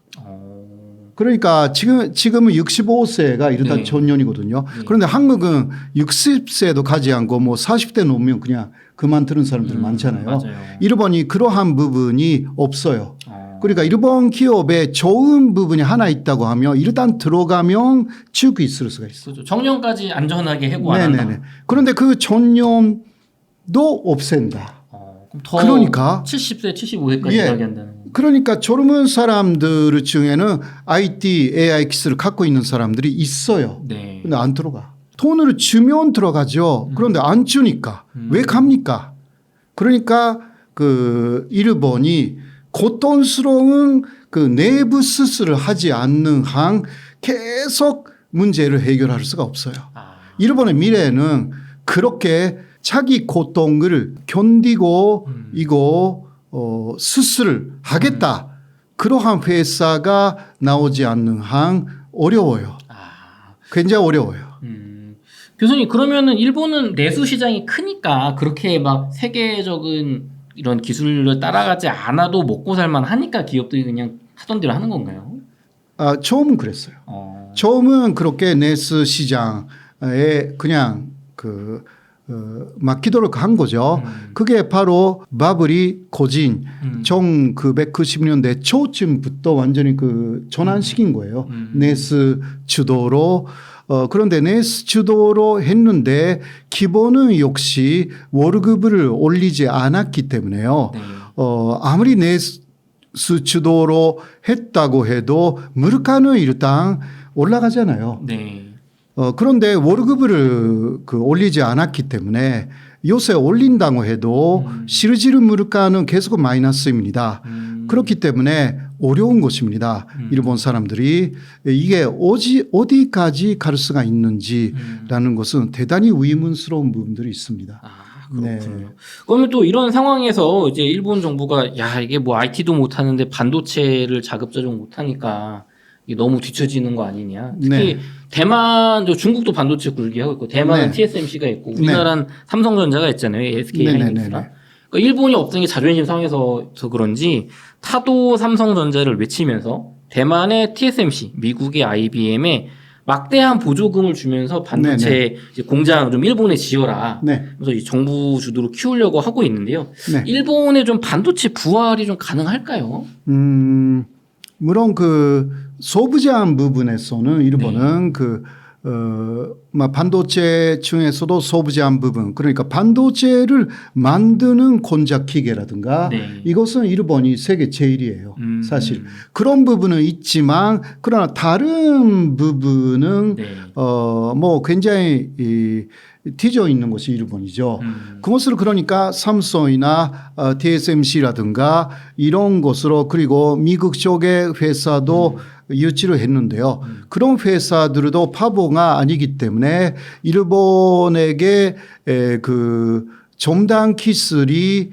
그러니까 지금은 65세가 이르다 네. 천년이거든요. 네. 그런데 한국은 60세도 가지 않고 뭐 40대 넘으면 그냥 그만두는 사람들이 많잖아요. 맞아요. 일본이 그러한 부분이 없어요. 어. 그러니까 일본 기업에 좋은 부분이 하나 있다고 하면 일단 들어가면 쭉 있을 수가 있어. 그렇죠. 정년까지 안전하게 해고 안 한다. 네네네. 그런데 그 전년도 없앤다. 그럼 더 그러니까 70세, 75세까지 예. 가게 한다는 거. 그러니까 젊은 사람들 중에는 IT, AI 기술을 갖고 있는 사람들이 있어요. 네. 근데 안 들어가. 돈을 주면 들어가죠. 그런데 안 주니까 왜 갑니까? 그러니까 그 일본이 고통스러운 그 내부 수술을 하지 않는 한 계속 문제를 해결할 수가 없어요. 일본의 미래는 그렇게 자기 고통을 견디고 이거 수술을 하겠다. 그러한 회사가 나오지 않는 한 어려워요. 굉장히 어려워요. 교수님 그러면은 일본은 내수 시장이 크니까 그렇게 막 세계적인 이런 기술을 따라가지 않아도 먹고 살만 하니까 기업들이 그냥 하던 대로 하는 건가요? 처음은 그랬어요. 처음은 그렇게 내수 시장에 그냥 맡기도록 한 거죠. 그게 바로 바블이 고진 1990년대 초쯤부터 완전히 그 전환시킨 거예요. 내수 주도로. 그런데 내수 주도로 했는데 기본은 역시 월급을 올리지 않았기 때문에요. 네. 아무리 내수 주도로 했다고 해도 물가는 일단 올라가잖아요. 네. 그런데 월급을 올리지 않았기 때문에 요새 올린다고 해도 실질 물가는 계속 마이너스입니다. 그렇기 때문에 어려운 것입니다. 일본 사람들이 이게 어디까지 갈 수가 있는지라는 것은 대단히 의문스러운 부분들이 있습니다. 그렇군요. 네. 그러면 또 이런 상황에서 이제 일본 정부가 야 이게 뭐 IT도 못하는데 반도체를 자급자족 못하니까 이게 너무 뒤처지는 거 아니냐. 특히 네. 대만, 중국도 반도체 굴기 하고 있고 대만은 네. TSMC가 있고 우리나라는 삼성전자가 있잖아요. SK 네네네네. 하이닉스나. 그러니까 일본이 없던 게 자존심 상해서 그런지 타도 삼성전자를 외치면서 대만의 TSMC, 미국의 IBM에 막대한 보조금을 주면서 반도체 이제 공장 좀 일본에 지어라. 네. 그래서 이 정부 주도로 키우려고 하고 있는데요. 네. 일본의 좀 반도체 부활이 좀 가능할까요? 물론 소부장 부분에서는 일본은 반도체 중에서도 소부장 부분 그러니까 반도체를 만드는 공작 기계라든가 네. 이것은 일본이 세계 제일이에요. 사실 그런 부분은 있지만 그러나 다른 부분은 네. 뭐 굉장히 뒤져 있는 것이 일본이죠. 그것을 그러니까 삼성이나 TSMC라든가 이런 것으로 그리고 미국 쪽의 회사도 유치를 했는데요. 그런 회사들도 바보가 아니기 때문에 일본에게 그 첨단 기술이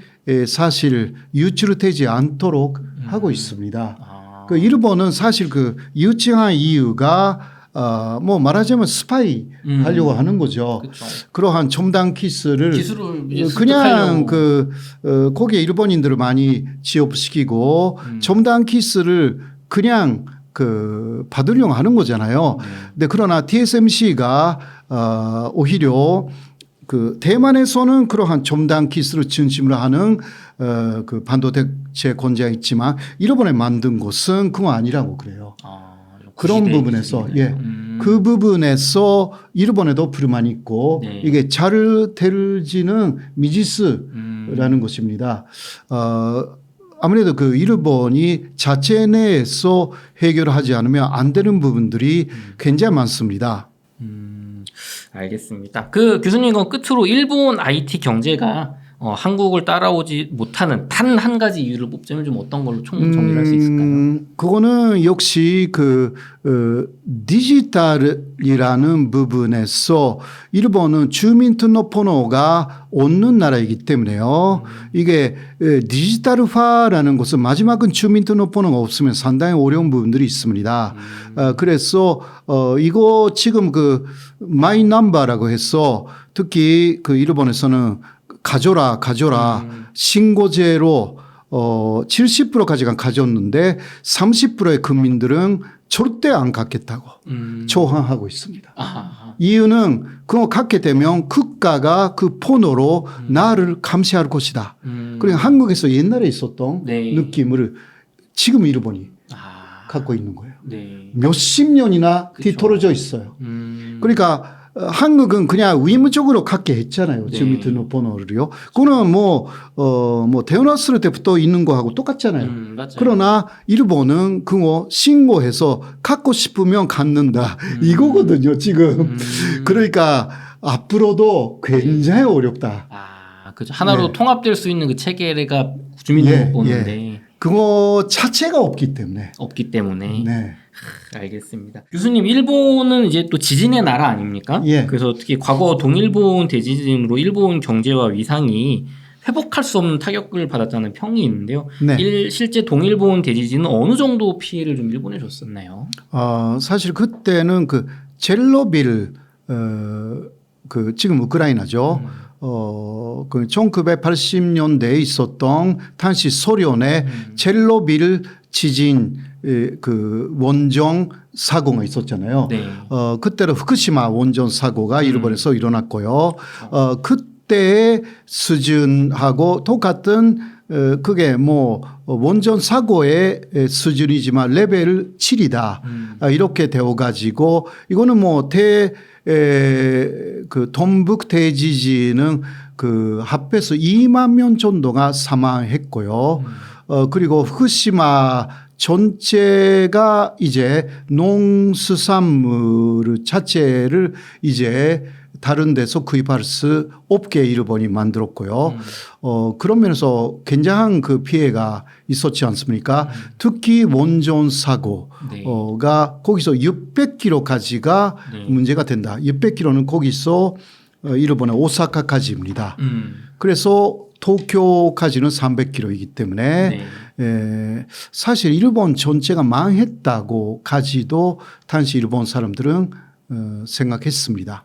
사실 유출되지 않도록 하고 있습니다. 그 일본은 사실 그 유치한 이유가 뭐 말하자면 스파이 하려고 하는 거죠. 그쵸. 그러한 첨단 기술을 이제 그냥 습득하려고. 거기에 일본인들을 많이 취업시키고 첨단 기술을 그냥 받으려고 하는 거잖아요. 근데 그러나 TSMC가 오히려 대만에서는 그러한 첨단 기술을 중심으로 하는 반도체 공장이 있지만 일본에 만든 것은 그거 아니라고 그래요. 그런 부분에서 그 부분에서 일본에도 불만이 있고 네. 이게 잘 될지는 미지수라는 것입니다. 아무래도 일본이 자체 내에서 해결하지 않으면 안 되는 부분들이 굉장히 많습니다. 알겠습니다. 교수님, 끝으로 일본 IT 경제가 한국을 따라오지 못하는 단 한 가지 이유를 뽑자면 좀 어떤 걸로 총 정리를 할 수 있을까요? 그거는 역시 디지털이라는 부분에서 일본은 주민등록번호가 없는 나라이기 때문에요. 이게 디지털화라는 것은 마지막은 주민등록번호가 없으면 상당히 어려운 부분들이 있습니다. 그래서 이거 지금 마이 넘버라고 해서 특히 일본에서는 가져라 신고제로 70%까지가 가졌는데 30%의 국민들은 절대 안 갖겠다고 저항하고 있습니다. 아하. 이유는 그거 갖게 되면 국가가 그 폰으로 나를 감시할 것이다. 그러니까 한국에서 옛날에 있었던 네. 느낌을 지금 일본이 갖고 있는 거예요. 네. 몇십 년이나 그쵸. 뒤떨어져 있어요. 그러니까 한국은 그냥 의무적으로 갖게 했잖아요. 네. 주민등록번호를요. 그거는 뭐 태어났을 때부터 있는 거하고 똑같잖아요. 맞아요. 그러나 일본은 그거 신고해서 갖고 싶으면 갖는다. 이거거든요, 지금. 그러니까 앞으로도 굉장히 어렵다. 그죠. 하나로 네. 통합될 수 있는 그 체계가 주민등록번호인데 그거 자체가 없기 때문에. 없기 때문에. 네. 알겠습니다. 교수님, 일본은 이제 또 지진의 나라 아닙니까? 예. 그래서 특히 과거 동일본 대지진으로 일본 경제와 위상이 회복할 수 없는 타격을 받았다는 평이 있는데요. 네. 실제 동일본 대지진은 어느 정도 피해를 좀 일본에 줬었나요? 사실 그때는 첼로빌 지금 우크라이나죠. 1980년대에 있었던 당시 소련의 첼로빌 지진 원전 사고가 있었잖아요. 네. 그때로 후쿠시마 원전 사고가 일본에서 일어났고요. 그때의 수준하고 똑같은 그게 원전 사고의 수준이지만 레벨 7이다. 이렇게 되어 가지고 이거는 동북 대지진은 합해서 2만 명 정도가 사망했고요. 그리고 후쿠시마 전체가 이제 농수산물 자체를 이제 다른 데서 구입할 수 없게 일본이 만들었고요. 그런 면에서 굉장한 피해가 있었지 않습니까? 특히 원전 사고가 거기서 600km까지가 네. 문제가 된다. 600km는 거기서 일본의 오사카까지입니다. 그래서 도쿄까지는 300km이기 때문에 사실 일본 전체가 망했다고까지도 당시 일본 사람들은 생각했습니다.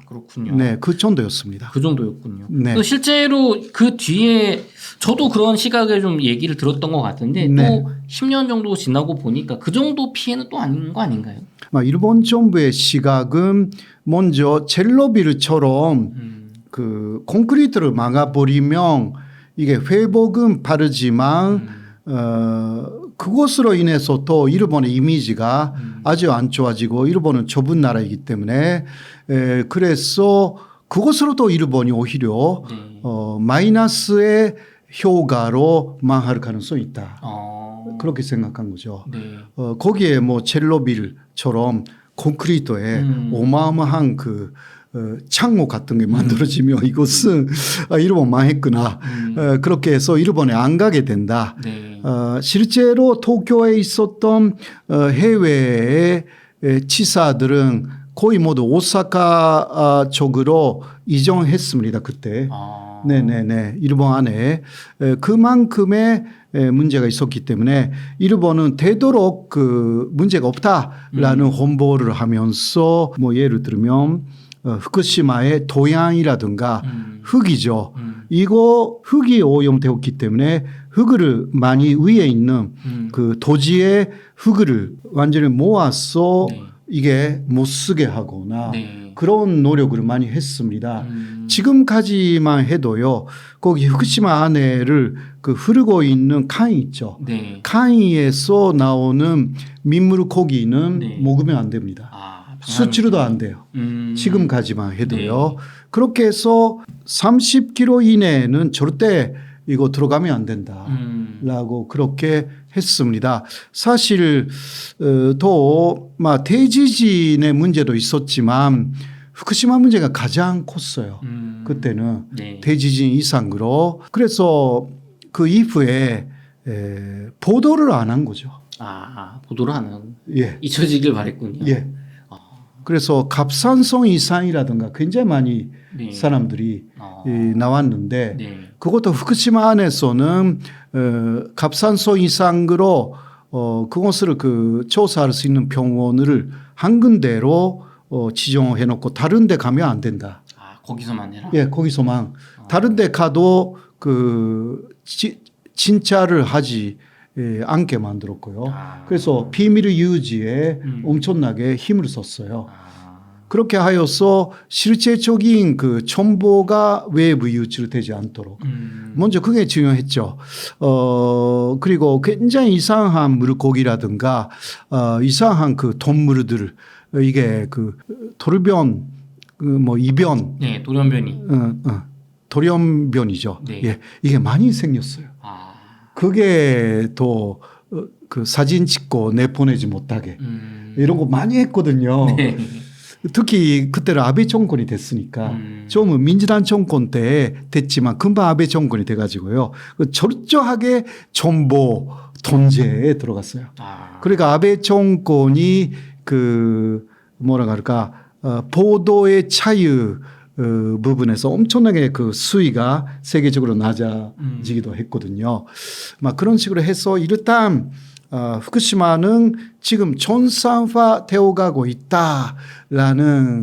그렇군요. 네, 그 정도였습니다. 그 정도였군요. 네. 실제로 그 뒤에 저도 그런 시각을 좀 얘기를 들었던 것 같은데 네. 또 10년 정도 지나고 보니까 그 정도 피해는 또 아닌 거 아닌가요? 일본 정부의 시각은 먼저 첼로빌처럼 콘크리트를 막아버리면 이게 회복은 빠르지만 그것으로 인해서 또 일본의 이미지가 아주 안 좋아지고 일본은 좁은 나라이기 때문에 그래서 그것으로 또 일본이 오히려 마이너스의 효과로 망할 가능성이 있다. 그렇게 생각한 거죠. 네. 거기에 첼로빌처럼 콘크리트에 어마어마한 창호 같은 게 만들어지면 이것은 일본 망했구나. 그렇게 해서 일본에 안 가게 된다. 네. 실제로 도쿄에 있었던 해외의 치사들은 거의 모두 오사카 쪽으로 이전했습니다. 그때. 네네네. 일본 안에 그만큼의 문제가 있었기 때문에 일본은 되도록 문제가 없다라는 홍보를 하면서 예를 들면 후쿠시마의 도양이라든가 흙이죠. 이거 흙이 오염되었기 때문에 흙을 많이 위에 있는 도지의 흙을 완전히 모아서 이게 못 쓰게 하거나 그런 노력을 많이 했습니다. 지금까지만 해도요. 거기 후쿠시마 안에를 흐르고 있는 칸이 있죠. 칸에서 나오는 민물 고기는 먹으면 안 됩니다. 수치로도 안 돼요. 지금까지만 해도요. 그렇게 해서 30km 이내에는 절대 이거 들어가면 안 된다라고 그렇게 했습니다. 사실 또 대지진의 문제도 있었지만 후쿠시마 문제가 가장 컸어요. 그때는 네. 대지진 이상으로. 그래서 그 이후에 보도를 안 한 거죠. 보도를 하는 예. 잊혀지길 바랬군요. 예. 그래서 갑산성 이상이라든가 굉장히 많이 네. 사람들이 나왔는데 네. 그것도 후쿠시마 안에서는 갑산성 이상으로 그것을 조사할 수 있는 병원을 한 군데로 지정해 놓고 다른 데 가면 안 된다. 거기서만 해라. 예, 거기서만. 다른 데 가도 진짜를 하지 않게 만들었고요. 그래서 비밀 유지에 엄청나게 힘을 썼어요. 그렇게 하여서 실제적인 정보가 외부 유출되지 않도록. 먼저 그게 중요했죠. 그리고 굉장히 이상한 물고기라든가 이상한 동물들 이게 돌변 이변. 네, 돌연변이. 돌연변이죠. 네. 예, 이게 많이 생겼어요. 그게 또 사진 찍고 내보내지 못하게 이런 거 많이 했거든요. 네. 특히 그때는 아베 정권이 됐으니까 좀 민주당 정권 때 됐지만 금방 아베 정권이 돼가지고요. 철저하게 정보 통제에 들어갔어요. 그러니까 아베 정권이 뭐라 그럴까 보도의 자유 부분에서 엄청나게 수위가 세계적으로 낮아지기도 했거든요. 막 그런 식으로 해서 일단 후쿠시마는 지금 전산화 되어 가고 있다라는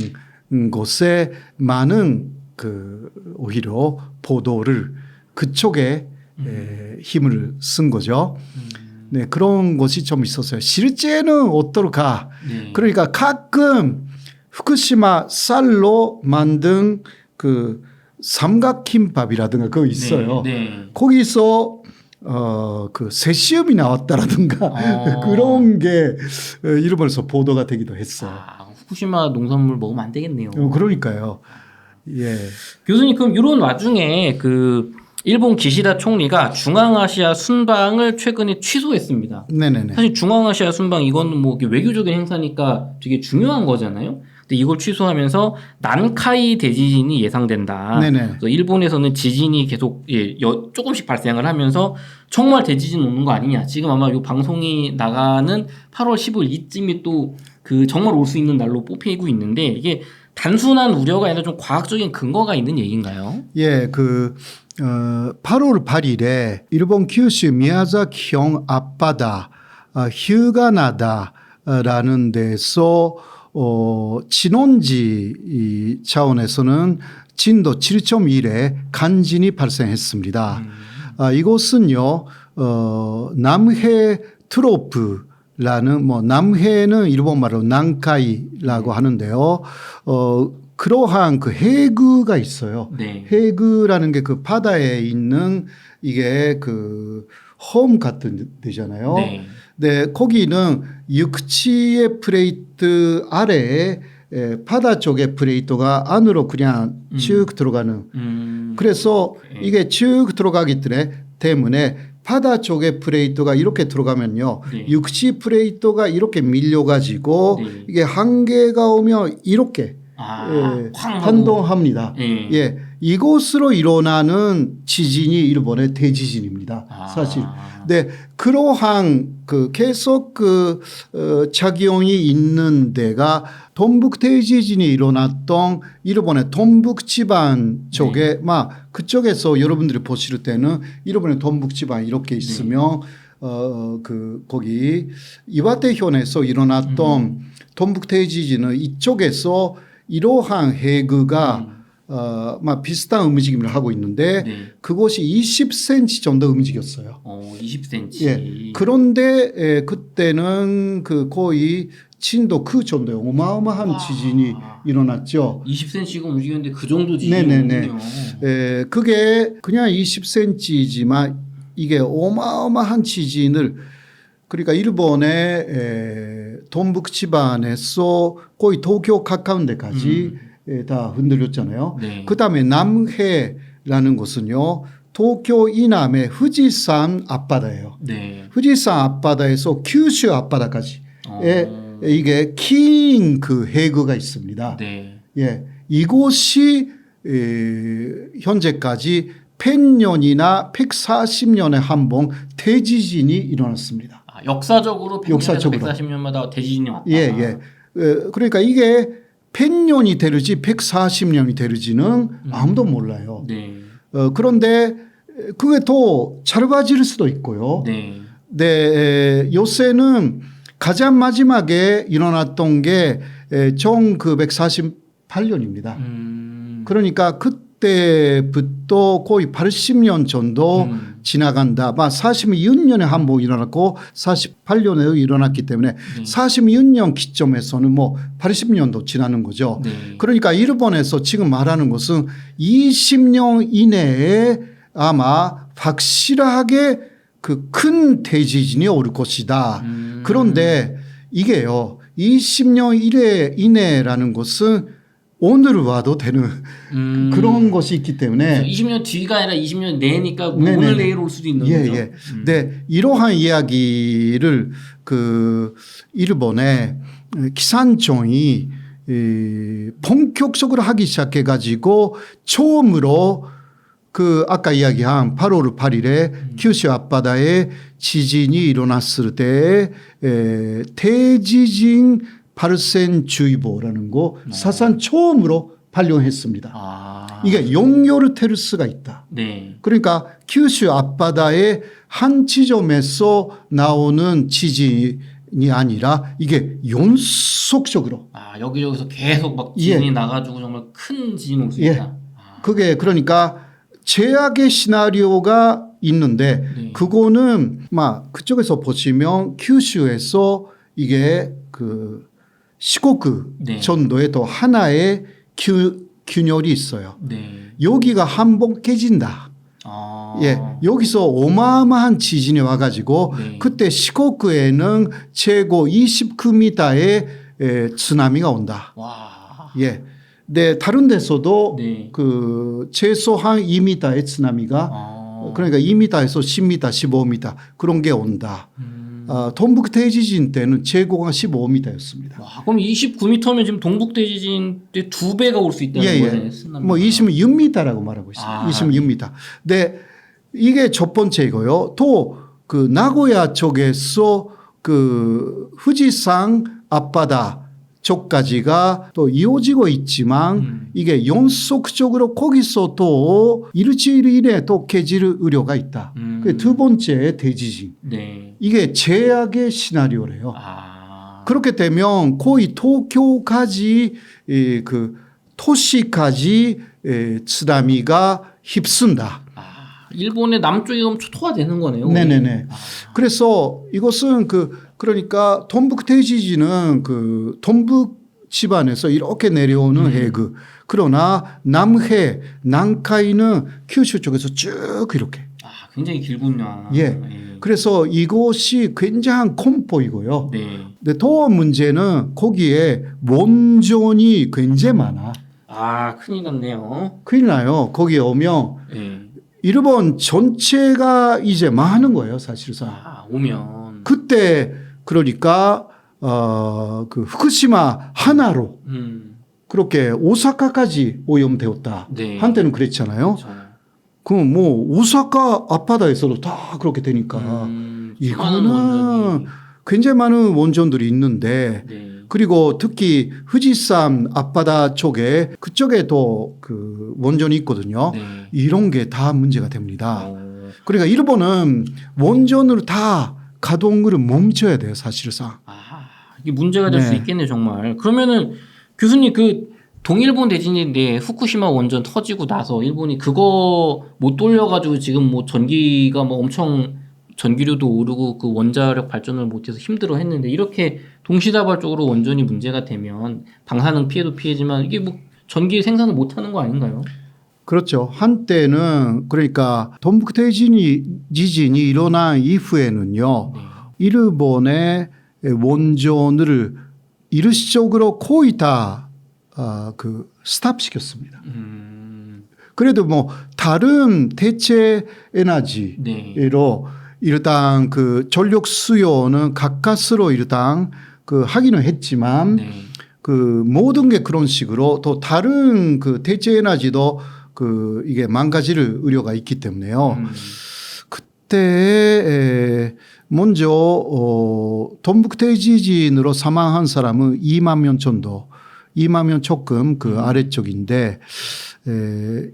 곳에 많은 오히려 보도를 그쪽에 힘을 쓴 거죠. 네, 그런 것이 좀 있었어요. 실제는 어떨까? 네. 그러니까 가끔 후쿠시마 쌀로 만든 삼각김밥이라든가 그거 있어요. 네. 네. 거기서 세시음이 나왔다라든가 그런 게 일본에서 보도가 되기도 했어요. 후쿠시마 농산물 먹으면 안 되겠네요. 그러니까요. 예. 교수님 그럼 이런 와중에 일본 기시다 총리가 중앙아시아 순방을 최근에 취소했습니다. 네네네. 사실 중앙아시아 순방 이거는 뭐 외교적인 행사니까 되게 중요한 거잖아요. 근데 이걸 취소하면서 난카이 대지진이 예상된다. 네네. 그래서 일본에서는 지진이 계속 조금씩 발생을 하면서 정말 대지진 오는 거 아니냐. 지금 아마 이 방송이 나가는 8월 15일 이쯤이 또 정말 올 수 있는 날로 뽑히고 있는데 이게 단순한 우려가 아니라 좀 과학적인 근거가 있는 얘기인가요? 예, 8월 8일에 일본 규슈 미야자키현 앞바다 휴가나다라는 데서 진원지 차원에서는 진도 7.1의 간진이 발생했습니다. 이곳은요 남해 트로프라는 남해는 일본말로 난카이라고 하는데요. 그러한 해구가 있어요. 네. 해구라는 게 바다에 있는 이게 홈 같은 데잖아요. 네. 네, 거기는 육지의 플레이트 아래에 바다 쪽의 플레이트가 안으로 그냥 쭉 들어가는. 그래서 이게 쭉 들어가기 때문에 바다 쪽의 플레이트가 이렇게 들어가면요. 네. 육지 플레이트가 이렇게 밀려가지고 네. 이게 한계가 오면 이렇게 반동합니다. 예, 이곳으로 일어나는 지진이 일본의 대지진입니다. 사실. 네, 그러한 계속 작용이 있는 데가 동북 대지진이 일어났던 일본의 동북 지방 쪽에 그쪽에서 여러분들이 보실 때는 일본의 동북 지방 이렇게 있으면 거기 이와테현에서 일어났던 동북 대지진은 이쪽에서 이러한 해구가 비슷한 움직임을 하고 있는데 네. 그것이 20cm 정도 움직였어요. 20cm. 예. 그런데 그때는 거의 진도 정도의 어마어마한 지진이 일어났죠. 20cm가 움직였는데 그 정도 네네네. 지진이군요. 그게 그냥 20cm지만 이게 어마어마한 지진을 그러니까 일본의 동북 지방에서 거의 도쿄 가까운 데까지 다 흔들렸잖아요. 네. 그다음에 남해라는 곳은요. 도쿄 이남의富士山 앞바다예요. 네.富士山 앞바다에서 kyushu 앞바다까지 이게 긴 해구가 있습니다. 네. 예, 이곳이 현재까지 100년이나 140년에 한 번 대지진이 일어났습니다. 아, 역사적으로 100년에서 역사적으로. 140년마다 대지진이 왔다. 예, 예. 그러니까 이게 100년이 되는지 140년이 되는지는 아무도 몰라요. 네. 그런데 그게 더 짧아질 수도 있고요. 네. 네, 요새는 가장 마지막에 일어났던 게 1948년입니다. 그러니까 그때부터 거의 80년 정도 지나간다. 46년에 한 번 일어났고 48년에도 일어났기 때문에 46년 기점에서는 뭐 80년도 지나는 거죠. 네. 그러니까 일본에서 지금 말하는 것은 20년 이내에 아마 확실하게 그 큰 대지진이 올 것이다. 그런데 이게요, 20년 이내라는 것은 오늘 와도 되는 그런 것이 있기 때문에 20년 뒤가 아니라 20년 내니까 뭐 네네네. 오늘 내일 올 수도 있는 예, 거죠. 예. 네, 이러한 이야기를 그 일본의 기상청이 본격적으로 하기 시작해 가지고 처음으로 그 아까 이야기한 8월 8일에 규슈 앞바다에 지진이 일어났을 때 대지진 발생주의보라는 거 사상 처음으로 발령했습니다. 아. 이게 용요를 텔 수가 있다. 네. 그러니까 규슈 앞바다의 한 지점에서 나오는 지진이 아니라 이게 연속적으로 아, 여기저기서 계속 막 지진이 예. 나가지고 정말 큰 지진이 올 수 예. 있다. 아. 그게 그러니까 최악의 시나리오가 있는데 네. 그거는 막 그쪽에서 보시면 규슈에서 이게 그 시코쿠 네. 전도에 또 하나의 균열이 있어요. 네. 여기가 한 번 깨진다. 아. 예, 여기서 어마어마한 지진이 와가지고 네. 그때 시코쿠에는 최고 29m의 쓰나미가 온다. 와. 예, 네, 다른 데서도 네. 그 최소한 2m의 쓰나미가 아. 그러니까 2m에서 10m, 15m 그런 게 온다. 동북 대지진 때는 최고가 15m였습니다. 와, 그럼 29m면 지금 동북 대지진 때 2배가 올 수 있다는 거네. 쓰나미가. 뭐 26m라고 말하고 있어요. 아. 26m. 네, 이게 첫 번째고요. 또 그 나고야 쪽에서 그富士山 앞바다 쪽까지가 또 이어지고 있지만 이게 연속적으로 거기서 또 일주일 이내에 또 깨질 우려가 있다. 그게 두 번째 대지진. 네. 이게 최악의 시나리오래요. 아. 그렇게 되면 거의 도쿄까지 그 도시까지 쓰나미가 휩쓴다. 아, 일본의 남쪽이 그럼 초토화 되는 거네요. 네네네. 아. 그래서 이것은 그러니까 동북 대지진은 그 동북 지반에서 이렇게 내려오는 해그. 그러나 남해, 남카이는 큐슈 쪽에서 쭉 이렇게. 아, 굉장히 길군요. 예. 그래서 이것이 굉장한 공포이고요. 네. 근데 더 문제는 거기에 원전이 굉장히 많아. 아, 큰일 났네요. 큰일 나요. 거기에 오면 네. 일본 전체가 이제 망하는 거예요, 사실상. 아, 오면. 그때 그러니까 그 후쿠시마 하나로 그렇게 오사카까지 오염되었다. 네. 한때는 그랬잖아요. 그렇죠. 그럼 뭐 오사카 앞바다에서도 다 그렇게 되니까 이거는 원전이. 굉장히 많은 원전들이 있는데 네. 그리고 특히富士山 앞바다 쪽에 그쪽에도 그 원전이 있거든요. 네. 이런 게 다 문제가 됩니다. 어. 그러니까 일본은 원전을 다 가동을 멈춰야 돼요, 사실상. 아, 이게 문제가 될 수 네. 있겠네요, 정말. 그러면은 교수님 그 동일본 대진인데 후쿠시마 원전 터지고 나서 일본이 그거 못 돌려가지고 지금 뭐 전기가 뭐 엄청 전기료도 오르고 그 원자력 발전을 못해서 힘들어 했는데 이렇게 동시다발적으로 원전이 문제가 되면 방사능 피해도 피해지만 이게 뭐 전기 생산을 못 하는 거 아닌가요? 그렇죠. 한때는 그러니까 동북 지진이 일어난 이후에는요. 네. 일본의 원전을 일시적으로 거의 다 스탑시켰습니다. 그래도 뭐 다른 대체 에너지로 네. 일단 그 전력 수요는 가까스로 일단 그 하기는 했지만 네. 그 모든 게 그런 식으로 또 다른 그 대체 에너지도 그 이게 망가질 우려가 있기 때문에요. 그때 먼저 동북 대지진으로 사망한 사람은 2만 명 정도, 2만 명 조금 그 아래쪽인데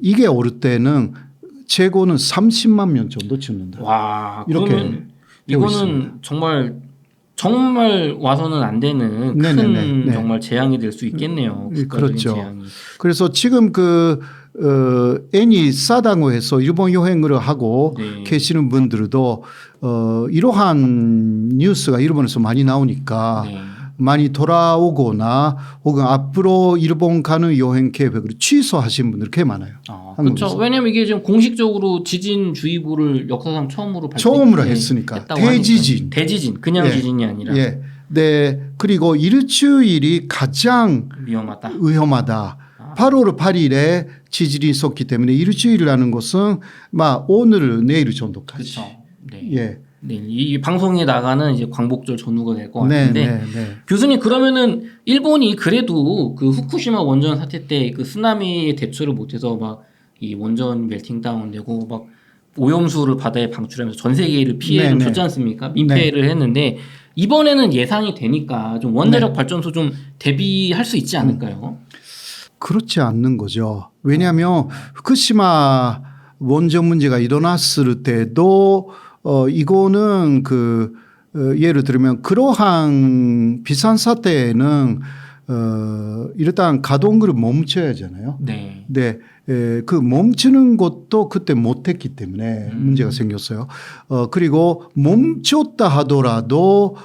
이게 오를 때는 최고는 30만 명 정도 죽는다. 와, 이렇게 그러면 되고 이거는 있습니다. 정말 와서는 안 되는 큰 네네네. 정말 재앙이 될 수 있겠네요. 국가적인 그렇죠. 재앙이. 그래서 지금 그 애니 싸다고 해서 일본 여행을 하고 네. 계시는 분들도 이러한 뉴스가 일본에서 많이 나오니까 네. 많이 돌아오거나 혹은 앞으로 일본 가는 여행 계획을 취소하신 분들 꽤 많아요. 그렇죠. 한국에서. 왜냐하면 이게 지금 공식적으로 지진주의보를 역사상 처음으로 했으니까 했다고 대지진. 하니까. 대지진 그냥 예. 지진이 아니라 예. 네. 그리고 일주일이 가장 위험하다. 위험하다. 8월 8일에 지진이 있었기 때문에 일주일이라는 것은 막 오늘 내일 정도까지. 그렇죠. 네. 예. 네, 이 방송에 나가는 이제 광복절 전후가 될 것 네, 같은데 네, 네. 교수님 그러면은 일본이 그래도 그 후쿠시마 원전 사태 때 그 쓰나미에 대처를 못해서 막 이 원전 멜팅 다운되고 막 오염수를 바다에 방출하면서 전 세계를 피해를 네, 줬지 네. 않습니까? 민폐를 했는데 이번에는 예상이 되니까 좀 원자력 네. 발전소 좀 대비할 수 있지 않을까요? 그렇지 않는 거죠. 왜냐하면 후쿠시마 원전 문제가 일어났을 때도 이거는 그 예를 들면 그러한 비상 사태에는 일단 가동을 멈춰야 하잖아요. 네. 네, 그 멈추는 것도 그때 못했기 때문에 문제가 생겼어요. 그리고 멈췄다 하더라도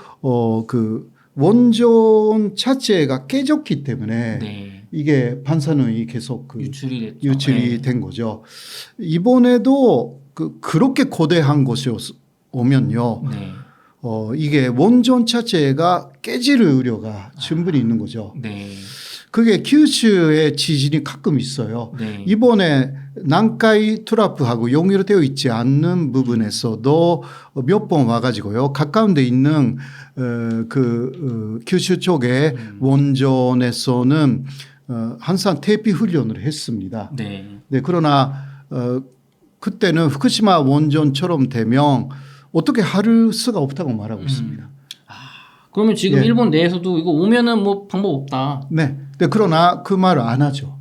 그 원전 자체가 깨졌기 때문에 네. 이게 반사능이 계속 그 유출이 됐죠. 유출이 네. 된 거죠. 이번에도 그렇게 거대한 것이 오면요. 네. 이게 원전 자체가 깨질 우려가 충분히 있는 거죠. 네. 그게 kyushu의 지진이 가끔 있어요. 네. 이번에 난카이 트라프하고 연결되어 있지 않는 부분에서도 몇 번 와가지고요. 가까운 데 있는 kyushu 쪽의 원전에서는 항상 대피 훈련을 했습니다. 네. 네, 그러나 그때는 후쿠시마 원전처럼 되면 어떻게 할 수가 없다고 말하고 있습니다. 그러면 지금 예. 일본 내에서도 이거 오면은 뭐 방법 없다. 네. 네, 그러나 그 말을 안 하죠.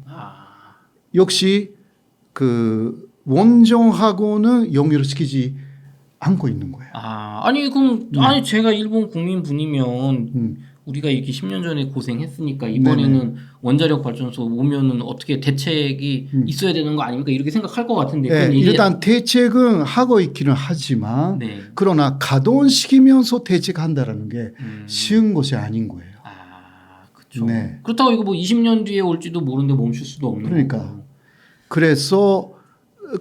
역시 그 원전하고는 연결시키지 않고 있는 거예요. 아니 그럼 아니 제가 일본 국민분이면 우리가 이렇게 10년 전에 고생했으니까 이번에는 원자력 발전소 오면은 어떻게 대책이 있어야 되는 거 아닙니까? 이렇게 생각할 것 같은데. 네, 그건 이게 일단 대책은 하고 있기는 하지만 네. 그러나 가동시키면서 대책한다라는 게 쉬운 것이 아닌 거예요. 그렇죠. 네. 그렇다고 이거 뭐 20년 뒤에 올지도 모르는데 멈출 수도 없는 그러니까. 거고.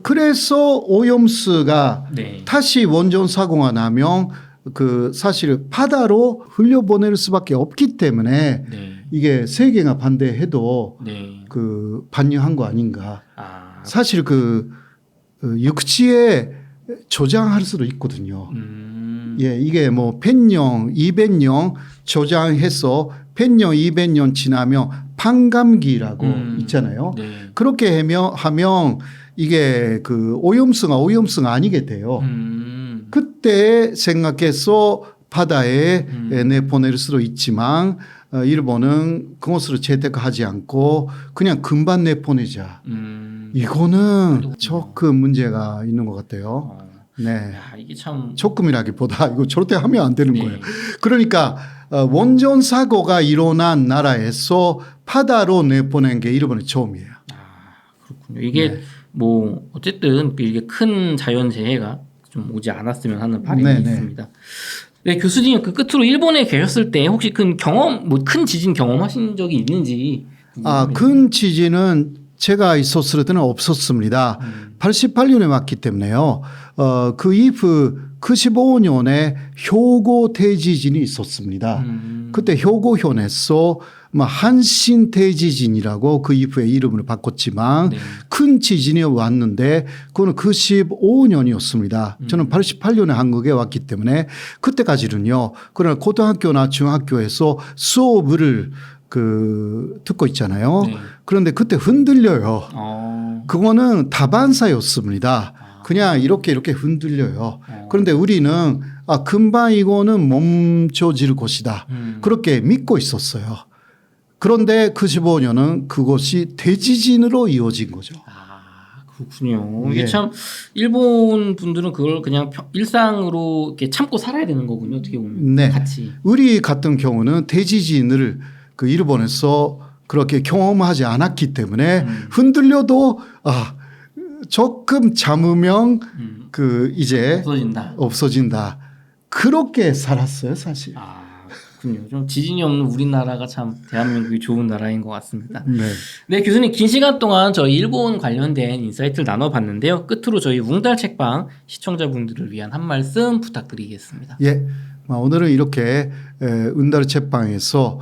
그래서 오염수가 네. 다시 원전 사고가 나면 그 사실 바다로 흘려보낼 수밖에 없기 때문에 네. 이게 세계가 반대해도 네. 그 반영한 거 아닌가. 사실 그 육지에 저장할 수도 있거든요. 예, 이게 뭐 100년, 200년 저장해서 100년, 200년 지나면 반감기라고 있잖아요. 네. 그렇게 하면 이게 그 오염수가 아니게 돼요. 그때 생각해서 바다에 내보낼 수도 있지만 일본은 그것으로 채택하지 않고 그냥 금방 내보내자. 이거는 조금 문제가 있는 것 같아요. 네. 야, 이게 참 조금이라기보다 이거 절대 하면 안 되는 네. 거예요. 그러니까 원전 사고가 일어난 나라에서 바다로 내보낸 게 일본의 처음이에요. 그렇군요. 이게 뭐 어쨌든 이게 큰 자연재해가 좀 오지 않았으면 하는 바람이 네네. 있습니다. 네, 교수님 그 끝으로 일본에 계셨을 때 혹시 큰 지진 경험하신 적이 있는지. 큰 지진은 제가 있었을 때는 없었습니다. 88년에 왔기 때문에요. 그 이후 95년에 효고 대지진이 있었습니다. 그때 효고현에서 한신 대지진이라고 그 이후에 이름을 바꿨지만 네. 큰 지진이 왔는데 그거는 95년이었습니다. 저는 88년에 한국에 왔기 때문에 그때까지는요. 그러나 고등학교나 중학교에서 수업을 듣고 있잖아요. 네. 그런데 그때 흔들려요. 그거는 다반사였습니다. 그냥 이렇게 흔들려요. 그런데 우리는 금방 이거는 멈춰질 것이다. 그렇게 믿고 있었어요. 그런데 그 15년은 그것이 대지진으로 이어진 거죠. 그렇군요. 예. 이게 참 일본 분들은 그걸 그냥 일상으로 이렇게 참고 살아야 되는 거군요. 어떻게 보면 네. 같이. 우리 같은 경우는 대지진을 그 일본에서 그렇게 경험하지 않았기 때문에 흔들려도 조금 참으면 이제 없어진다. 그렇게 살았어요, 사실. 그렇군요. 좀 지진이 없는 우리나라가 참 대한민국이 좋은 나라인 것 같습니다. 네. 네, 교수님 긴 시간 동안 저희 일본 관련된 인사이트를 나눠봤는데요. 끝으로 저희 웅달 책방 시청자분들을 위한 한 말씀 부탁드리겠습니다. 예, 오늘은 이렇게 운다르 책방에서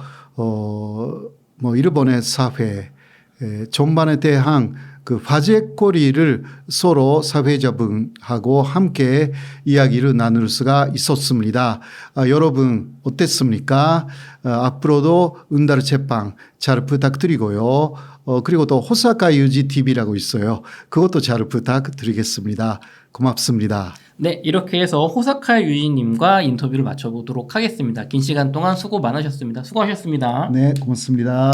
일본의 사회 전반에 대한 그 화제거리를 서로 사회자분하고 함께 이야기를 나눌 수가 있었습니다. 여러분 어땠습니까? 앞으로도 은다르 책방 잘 부탁드리고요. 그리고 또 호사카 유지 TV라고 있어요. 그것도 잘 부탁드리겠습니다. 고맙습니다. 네, 이렇게 해서 호사카 유지님과 인터뷰를 마쳐보도록 하겠습니다. 긴 시간 동안 수고 많으셨습니다. 수고하셨습니다. 네, 고맙습니다.